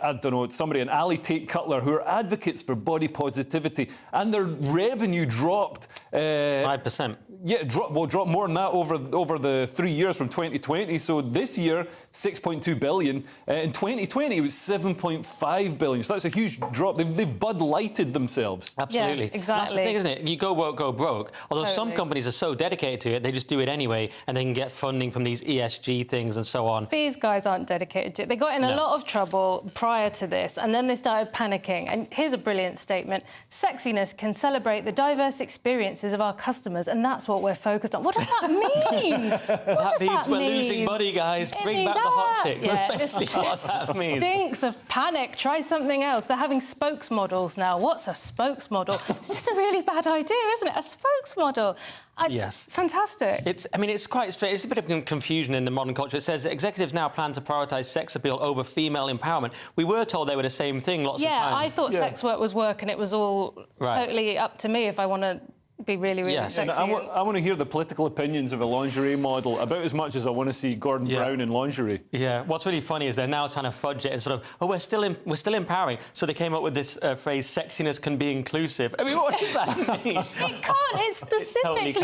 I don't know, somebody, an Ali Tate Cutler, who are advocates for body positivity, and their revenue dropped 5%. Yeah, dropped more than that over the 3 years from 2020. So this year, 6.2 billion. In 2020, it was 7.5 billion. So that's a huge drop. They've Bud Lighted themselves. Absolutely. Yeah, exactly. That's the thing, isn't it? You go woke, go broke. Although some companies are so dedicated to it, they just do it anyway, and they can get funding from these ESG things and so on. These guys aren't dedicated to it. They got in a lot of trouble prior to this, and then they started panicking. And here's a brilliant statement. Sexiness can celebrate the diverse experiences of our customers, and that's That's what we're focused on. What does that mean? That means we're losing money, guys. Bring back the hot chicks. Yeah, That's basically what that means. Stinks of panic. Try something else. They're having spokesmodels now. What's a spokesmodel? It's just a really bad idea, isn't it? A spokesmodel. Yes. Fantastic. It's quite strange. It's a bit of confusion in the modern culture. It says executives now plan to prioritise sex appeal over female empowerment. We were told they were the same thing lots of times. Yeah, I thought sex work was work and it was all totally up to me if I want to be really, really sexy. I want to hear the political opinions of a lingerie model about as much as I want to see Gordon Brown in lingerie. Yeah, what's really funny is they're now trying to fudge it and sort of, oh, we're still empowering. So they came up with this phrase, sexiness can be inclusive. I mean, what does that mean? It can't. It specifically can't.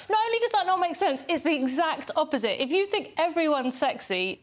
Not only does that not make sense, it's the exact opposite. If you think everyone's sexy...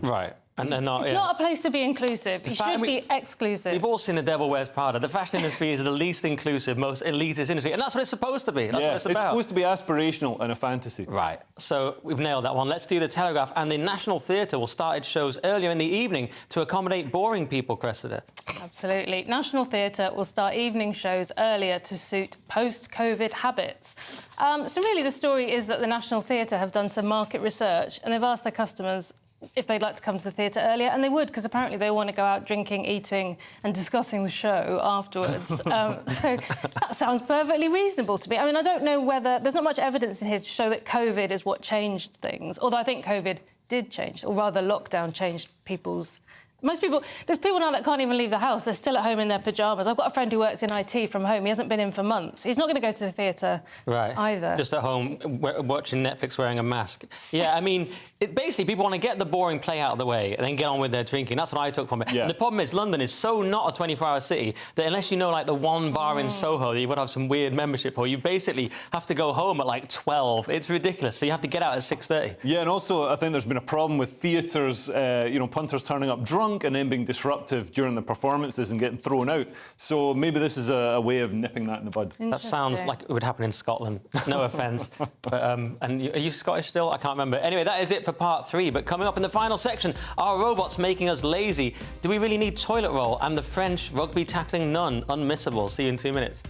Right. And they're not. It's not a place to be inclusive. You should be exclusive. We've all seen The Devil Wears Prada. The fashion industry is the least inclusive, most elitist industry, and that's what it's supposed to be. That's what it's about. It's supposed to be aspirational and a fantasy. Right. So we've nailed that one. Let's do the Telegraph. And the National Theatre will start its shows earlier in the evening to accommodate boring people, Cressida. Absolutely. National Theatre will start evening shows earlier to suit post-COVID habits. So really the story is that the National Theatre have done some market research and they've asked their customers if they'd like to come to the theatre earlier, and they would, because apparently they want to go out drinking, eating and discussing the show afterwards. So that sounds perfectly reasonable to me. I mean, I don't know whether... There's not much evidence in here to show that COVID is what changed things, although I think COVID did change, or rather lockdown changed people's... Most people... There's people now that can't even leave the house. They're still at home in their pyjamas. I've got a friend who works in IT from home. He hasn't been in for months. He's not going to go to the theatre either. Just at home watching Netflix wearing a mask. Yeah, I mean, basically people want to get the boring play out of the way and then get on with their drinking. That's what I took from it. Yeah. And the problem is London is so not a 24-hour city that unless you know, like, the one bar in Soho that you've got to have some weird membership for, you basically have to go home at, like, 12. It's ridiculous. So you have to get out at 6:30. Yeah, and also I think there's been a problem with theatres, you know, punters turning up drunk and then being disruptive during the performances and getting thrown out. So maybe this is a way of nipping that in the bud. That sounds like it would happen in Scotland. No offence. But, and are you Scottish still? I can't remember. Anyway, that is it for part 3. But coming up in the final section, are robots making us lazy? Do we really need toilet roll? And the French rugby tackling nun, unmissable. See you in 2 minutes.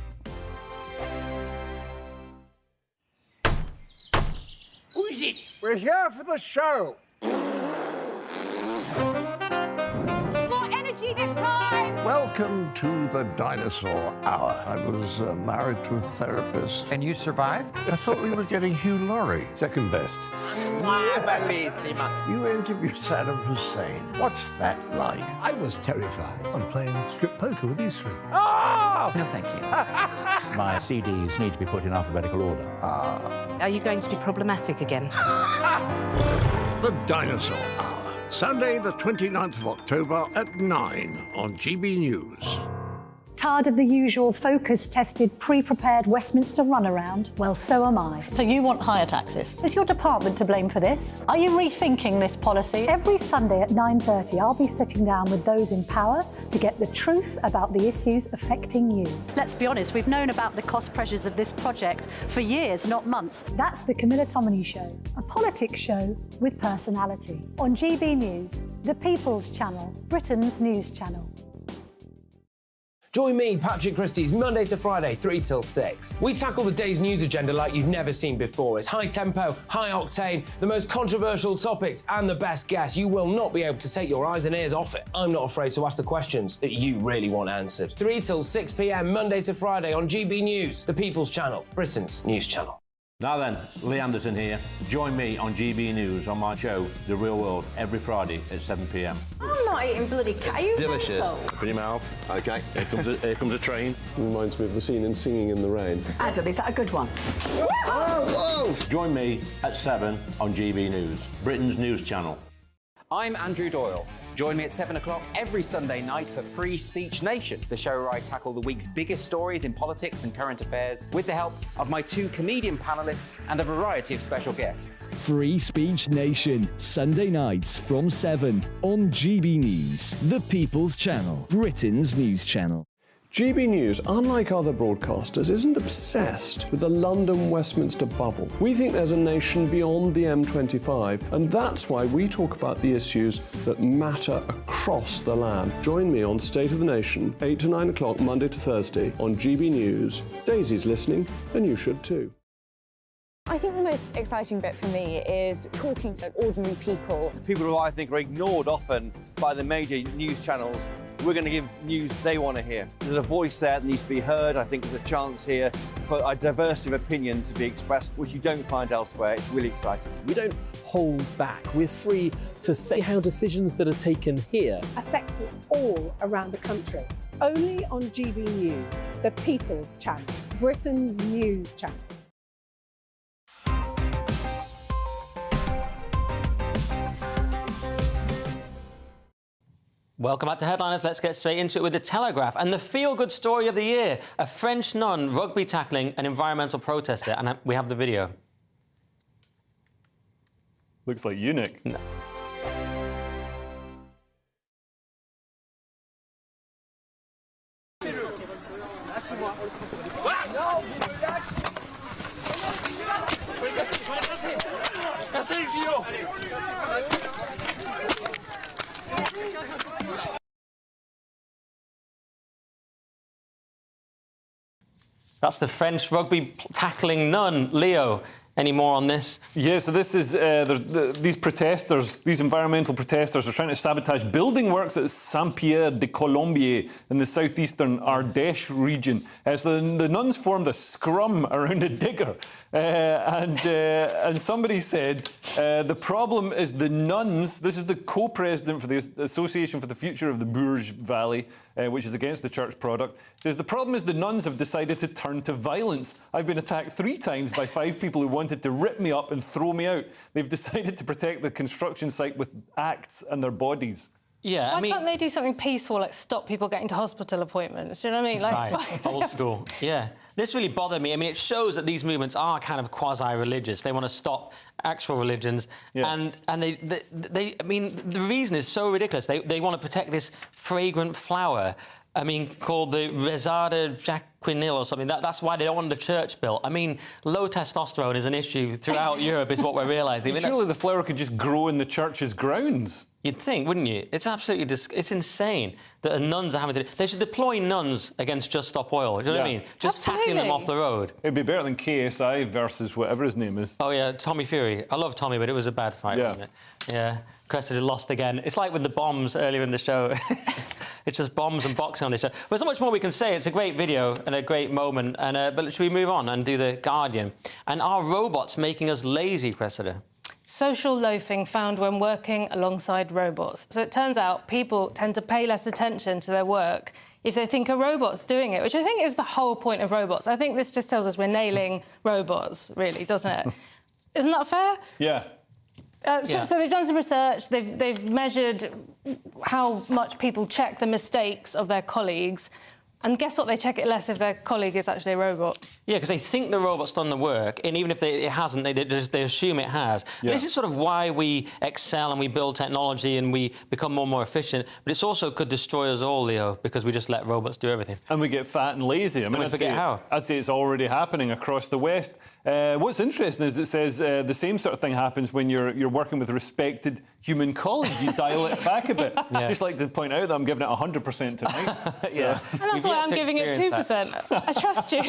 Who is it? We're here for the show. This time! Welcome to the Dinosaur Hour. I was married to a therapist. And you survived? I thought we were getting Hugh Laurie. Second best. You interviewed Saddam Hussein. What's that like? I was terrified. I'm playing strip poker with these three. Oh! No, thank you. My CDs need to be put in alphabetical order. Are you going to be problematic again? The Dinosaur Hour. Sunday, the 29th of October at 9 on GB News. Tired of the usual focus-tested, pre-prepared Westminster runaround? Well, so am I. So you want higher taxes? Is your department to blame for this? Are you rethinking this policy? Every Sunday at 9:30, I'll be sitting down with those in power to get the truth about the issues affecting you. Let's be honest, we've known about the cost pressures of this project for years, not months. That's the Camilla Tominey Show, a politics show with personality. On GB News, the People's Channel, Britain's news channel. Join me, Patrick Christie's, Monday to Friday, 3 till 6. We tackle the day's news agenda like you've never seen before. It's high tempo, high octane, the most controversial topics and the best guests. You will not be able to take your eyes and ears off it. I'm not afraid to ask the questions that you really want answered. 3 till 6 p.m, Monday to Friday on GB News, the People's Channel, Britain's news channel. Now then, Lee Anderson here. Join me on GB News on my show, The Real World, every Friday at 7 p.m. I'm not eating bloody cat. Are you delicious? mental? Open your mouth. OK, here comes a train. Reminds me of the scene in Singing in the Rain. Adam, is that a good one? Whoa! Join me at 7 on GB News, Britain's news channel. I'm Andrew Doyle. Join me at 7 o'clock every Sunday night for Free Speech Nation, the show where I tackle the week's biggest stories in politics and current affairs with the help of my 2 comedian panellists and a variety of special guests. Free Speech Nation, Sunday nights from 7 on GB News, the People's Channel, Britain's news channel. GB News, unlike other broadcasters, isn't obsessed with the London-Westminster bubble. We think there's a nation beyond the M25, and that's why we talk about the issues that matter across the land. Join me on State of the Nation, 8 to 9 o'clock, Monday to Thursday, on GB News. Daisy's listening, and you should too. I think the most exciting bit for me is talking to ordinary people. People who I think are ignored often by the major news channels. We're going to give news they want to hear. There's a voice there that needs to be heard. I think there's a chance here for a diversity of opinion to be expressed, which you don't find elsewhere. It's really exciting. We don't hold back. We're free to say how decisions that are taken here affect us all around the country. Only on GB News, the People's Channel, Britain's news channel. Welcome back to Headliners. Let's get straight into it with The Telegraph and the feel-good story of the year. A French nun rugby tackling an environmental protester. And we have the video. Looks like eunuch. No. That's the French rugby tackling nun. Leo, any more on this? Yeah, so this is these protesters, these environmental protesters, are trying to sabotage building works at Saint-Pierre-de-Colombier in the southeastern Ardèche region. So the nuns formed a scrum around a digger. And somebody said the problem is the nuns. This is the co-president for the Association for the Future of the Bourges Valley, which is against the church product. Says the problem is the nuns have decided to turn to violence. I've been attacked 3 times by 5 people who wanted to rip me up and throw me out. They've decided to protect the construction site with axes and their bodies. Yeah, Why can't they do something peaceful, like stop people getting to hospital appointments? Do you know what I mean? Like, right, old school. Yeah, this really bothered me. I mean, it shows that these movements are kind of quasi-religious. They want to stop actual religions, and they. I mean, the reason is so ridiculous. They want to protect this fragrant flower. I mean, called the Resada Jacquinil or something. That's why they don't want the church built. I mean, low testosterone is an issue throughout Europe, is what we're realising. I mean, surely the flower could just grow in the church's grounds. You'd think, wouldn't you? It's absolutely it's insane that the nuns are having to. They should deploy nuns against Just Stop Oil. Do you know what I mean? Just tackling them off the road. It'd be better than KSI versus whatever his name is. Oh yeah, Tommy Fury. I love Tommy, but it was a bad fight, wasn't it? Yeah. Cressida lost again. It's like with the bombs earlier in the show. It's just bombs and boxing on this show. There's so much more we can say. It's a great video and a great moment. And but should we move on and do The Guardian? And are robots making us lazy, Cressida? Social loafing found when working alongside robots. So it turns out people tend to pay less attention to their work if they think a robot's doing it, which I think is the whole point of robots. I think this just tells us we're nailing robots, really, doesn't it? Isn't that fair? Yeah. So they've done some research. They've measured how much people check the mistakes of their colleagues. And guess what? They check it less if their colleague is actually a robot. Yeah, because they think the robot's done the work, and even if it hasn't, they assume it has. Yeah. This is sort of why we excel and we build technology and we become more and more efficient. But it's also could destroy us all, Leo, because we just let robots do everything. And we get fat and lazy. I mean, I'd say it's already happening across the West. What's interesting is it says the same sort of thing happens when you're working with respected human colleagues. You dial it back a bit. Yeah. Just like to point out that I'm giving it 100% tonight. Yeah. And that's why I'm giving it 2%. I trust you.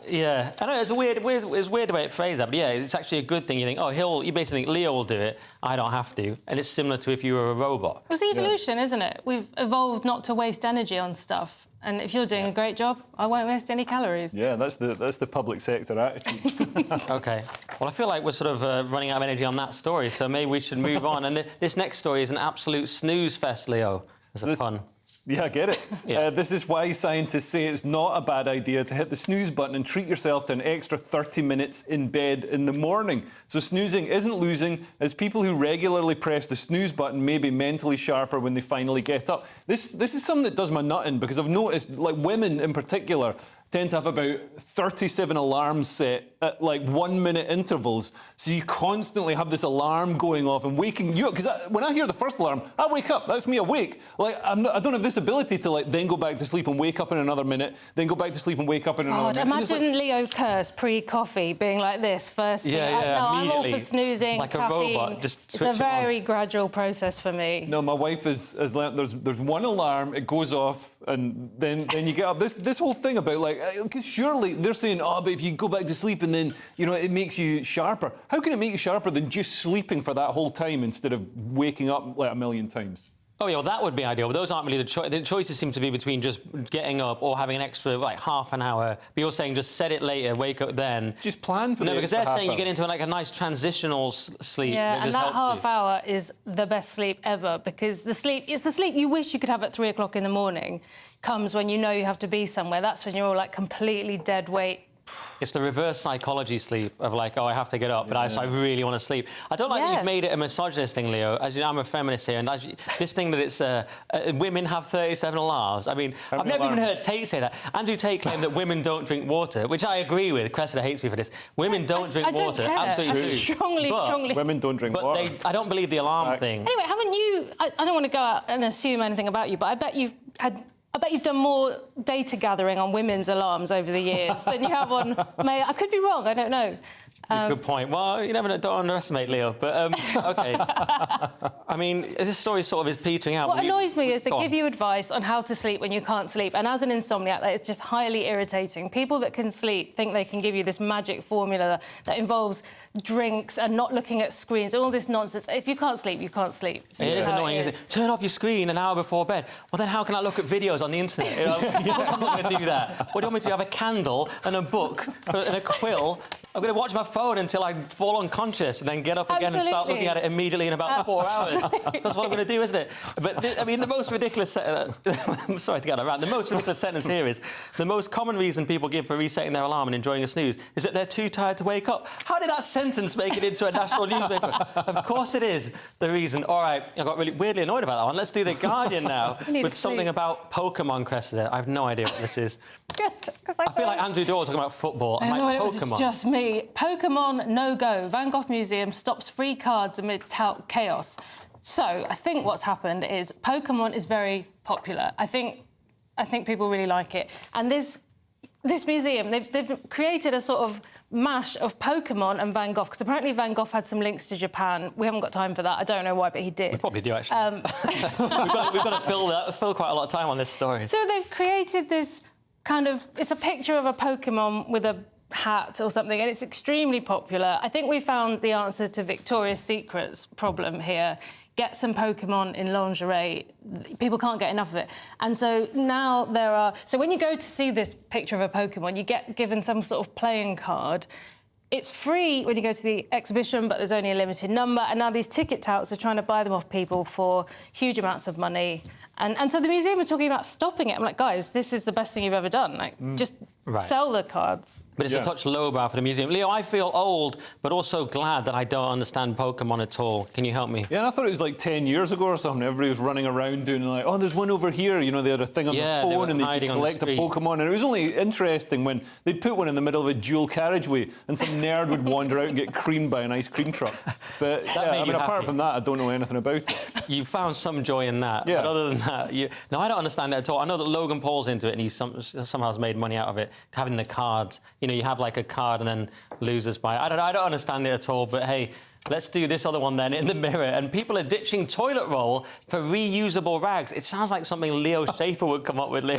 Yeah, I know it's a weird the way it phrased that, but yeah, it's actually a good thing. You think, oh, you basically think Leo will do it, I don't have to, and it's similar to if you were a robot. It's evolution, isn't it? We've evolved not to waste energy on stuff, and if you're doing a great job, I won't waste any calories. Yeah, that's the public sector attitude. OK, well, I feel like we're sort of running out of energy on that story, so maybe we should move on. And this next story is an absolute snooze fest, Leo. It's a pun. Yeah, I get it. Yeah. This is why scientists say it's not a bad idea to hit the snooze button and treat yourself to an extra 30 minutes in bed in the morning. So snoozing isn't losing, as people who regularly press the snooze button may be mentally sharper when they finally get up. This is something that does my nut in, because I've noticed, like, women in particular tend to have about 37 alarms set at like 1 minute intervals. So you constantly have this alarm going off and waking you up. Because when I hear the first alarm, I wake up. That's me awake. Like, I don't have this ability to like then go back to sleep and wake up in another minute, then go back to sleep and wake up in another minute. Imagine Leo Kearse pre-coffee being like this first thing. Yeah, no, I'm all for snoozing, like caffeine. A robot, just it's a very gradual process for me. No, my wife has learnt there's one alarm, it goes off, and then you get up. This whole thing about like, because surely they're saying, oh, but if you go back to sleep and and then, you know, it makes you sharper. How can it make you sharper than just sleeping for that whole time instead of waking up like a million times? Oh, yeah, well, that would be ideal. But those aren't really the choices seem to be between just getting up or having an extra, like, half an hour. But you're saying just set it later, wake up then. Just plan for the No, because they're extra saying half you get into, like, a nice transitional sleep. Yeah, and just that helps half hour is the best sleep ever, because it's the sleep you wish you could have at 3 o'clock in the morning comes when you know you have to be somewhere. That's when you're all, like, completely dead weight. It's the reverse psychology sleep of like, oh, I have to get up, but I really want to sleep. I don't like that you've made it a misogynist thing, Leo. As you know, I'm a feminist here, and this thing that it's women have 37 alarms. I mean, I've never even heard Tate say that. Andrew Tate claimed that women don't drink water, which I agree with. Cressida hates me for this. Women don't drink water. Absolutely true. Strongly. Women don't drink water. I don't believe the alarm thing. Anyway, haven't you... I don't want to go out and assume anything about you, but I bet you've done more data gathering on women's alarms over the years than you have on male. I could be wrong, I don't know. Good point. Well, you never know, don't underestimate Leo, but OK. I mean, this story sort of is petering out. What annoys me is they give you advice on how to sleep when you can't sleep, and as an insomniac, that is just highly irritating. People that can sleep think they can give you this magic formula that involves drinks and not looking at screens, all this nonsense. If you can't sleep, you can't sleep. It is annoying, isn't it? Turn off your screen an hour before bed. Well, then how can I look at videos on the internet? You know? I'm not going to do that. What do you want me to do? Have a candle and a book and a quill? I'm going to watch my phone until I fall unconscious and then get up again and start looking at it immediately in about 4 hours. That's what I'm going to do, isn't it? But, I mean, the most ridiculous... I'm sorry to get that around. The most ridiculous sentence here is the most common reason people give for resetting their alarm and enjoying a snooze is that they're too tired to wake up. How did that sentence make it into a national newspaper? Of course it is the reason. All right, I got really weirdly annoyed about that one. Let's do The Guardian now with something about Pokemon, Cressida. I have no idea what this is. Good, I feel like Andrew Dorr talking about football. I'm like, Pokemon. It was just me. Pokemon no-go. Van Gogh Museum stops free cards amid chaos. So I think what's happened is Pokemon is very popular. I think people really like it. And this museum, they've created a sort of mash of Pokemon and Van Gogh, because apparently Van Gogh had some links to Japan. We haven't got time for that. I don't know why, but he did. We probably do, actually. We've got to fill quite a lot of time on this story. So they've created this kind of... It's a picture of a Pokemon with a hat or something, and it's extremely popular. I think we found the answer to Victoria's Secret's problem here. Get some Pokemon in lingerie. People can't get enough of it. And so now there are... So when you go to see this picture of a Pokemon, you get given some sort of playing card. It's free when you go to the exhibition, but there's only a limited number. And now these ticket touts are trying to buy them off people for huge amounts of money. And so the museum are talking about stopping it. I'm like, guys, this is the best thing you've ever done. Like, just sell the cards. But it's a touch lowbrow for the museum. Leo, I feel old, but also glad that I don't understand Pokemon at all. Can you help me? Yeah, and I thought it was like 10 years ago or something. Everybody was running around doing like, oh, there's one over here. You know, they had a thing on the phone and they could collect a Pokemon. And it was only interesting when they'd put one in the middle of a dual carriageway and some nerd would wander out and get creamed by an ice cream truck. But apart from that, I don't know anything about it. You found some joy in that. Yeah. But other than that, no, I don't understand it at all. I know that Logan Paul's into it and he somehow has made money out of it, having the cards. You know, you have like a card and then losers buy it. I don't understand it at all, but hey, let's do this other one then in the mirror. And people are ditching toilet roll for reusable rags. It sounds like something Leo Schaefer would come up with, Leo.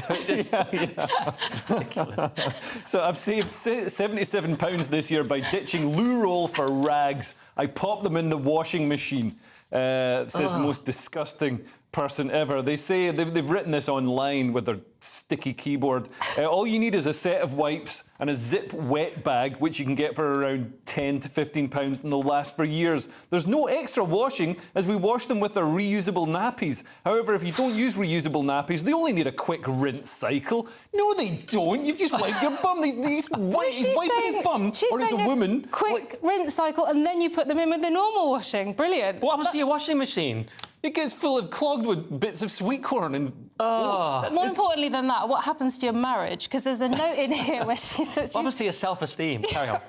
So I've saved £77 this year by ditching loo roll for rags. I pop them in the washing machine. Says the most disgusting person ever. They say they've written this online with their sticky keyboard. All you need is a set of wipes and a zip wet bag, which you can get for around £10 to £15, and they'll last for years. There's no extra washing, as we wash them with our reusable nappies. However, if you don't use reusable nappies, they only need a quick rinse cycle. No, they don't. You've just wiped your bum. He's wiping his bum, or as a woman. Quick rinse cycle, and then you put them in with the normal washing. Brilliant. What happens to your washing machine? It gets clogged with bits of sweet corn and... But more importantly than that, what happens to your marriage? Because there's a note in here where she says... What happens to your self-esteem? Carry on.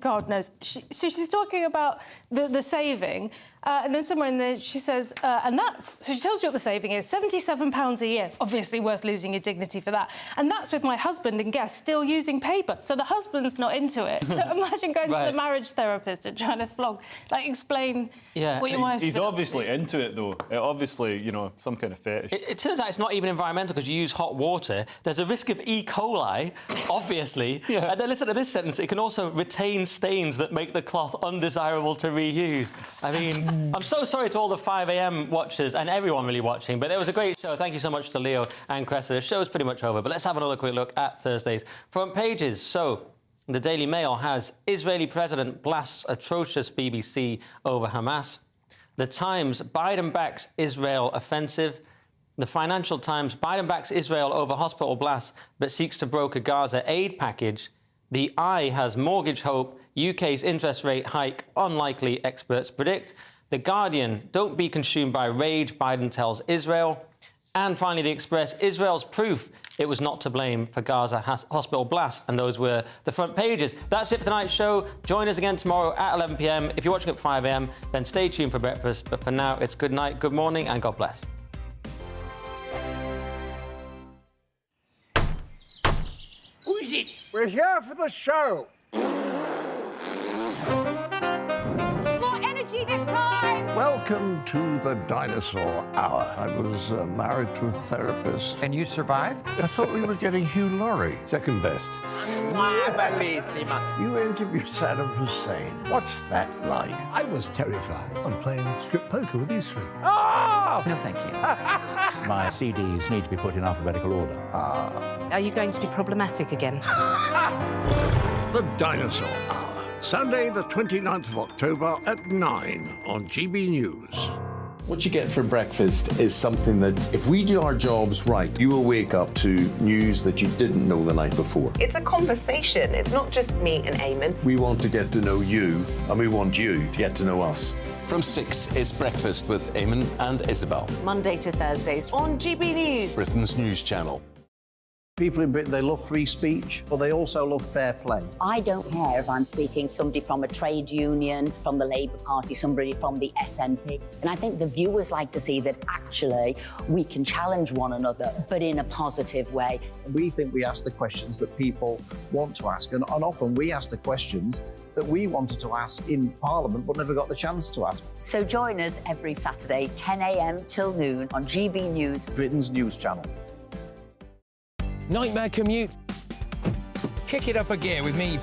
God knows. So she's talking about the saving, and then somewhere in there she says, and that's... So she tells you what the saving is, £77 a year. Obviously worth losing your dignity for that. And that's with my husband and guests still using paper. So the husband's not into it. So imagine going to the marriage therapist and trying to flog, like, explain what your wife's... He's obviously into it, though. Obviously, you know, some kind of fetish. It turns out it's not even environmental because you use hot water. There's a risk of E. coli, obviously. And then listen to this sentence. It can also retain stains that make the cloth undesirable to reuse. I mean, I'm so sorry to all the 5 a.m. watchers and everyone really watching, but it was a great show. Thank you so much to Leo and Cressida. The show's pretty much over, but let's have another quick look at Thursday's front pages. So, the Daily Mail has Israeli president blasts atrocious BBC over Hamas. The Times, Biden backs Israel offensive. The Financial Times, Biden backs Israel over hospital blasts but seeks to broker Gaza aid package. The Eye has mortgage hope, UK's interest rate hike unlikely, experts predict. The Guardian, don't be consumed by rage, Biden tells Israel. And finally, The Express, Israel's proof it was not to blame for Gaza hospital blast. And those were the front pages. That's it for tonight's show. Join us again tomorrow at 11 p.m. If you're watching at 5 a.m, then stay tuned for breakfast. But for now, it's good night, good morning, and God bless. Who is it? We're here for the show. More energy this time! Welcome to the Dinosaur Hour. I was married to a therapist. And you survived? I thought we were getting Hugh Laurie. Second best. You interviewed Saddam Hussein. What's that like? I was terrified. I'm playing strip poker with these three. Oh! No, thank you. My CDs need to be put in alphabetical order. Are you going to be problematic again? The Dinosaur Hour. Sunday, the 29th of October at 9 on GB News. What you get for breakfast is something that, if we do our jobs right, you will wake up to news that you didn't know the night before. It's a conversation. It's not just me and Eamon. We want to get to know you, and we want you to get to know us. From 6, it's Breakfast with Eamon and Isabel. Monday to Thursdays on GB News. Britain's news channel. People in Britain, they love free speech, but they also love fair play. I don't care if I'm speaking somebody from a trade union, from the Labour Party, somebody from the SNP. And I think the viewers like to see that actually we can challenge one another, but in a positive way. We think we ask the questions that people want to ask, and often we ask the questions that we wanted to ask in Parliament but never got the chance to ask. So join us every Saturday, 10 a.m. till noon on GB News, Britain's news channel. Nightmare commute. Kick it up a gear with me,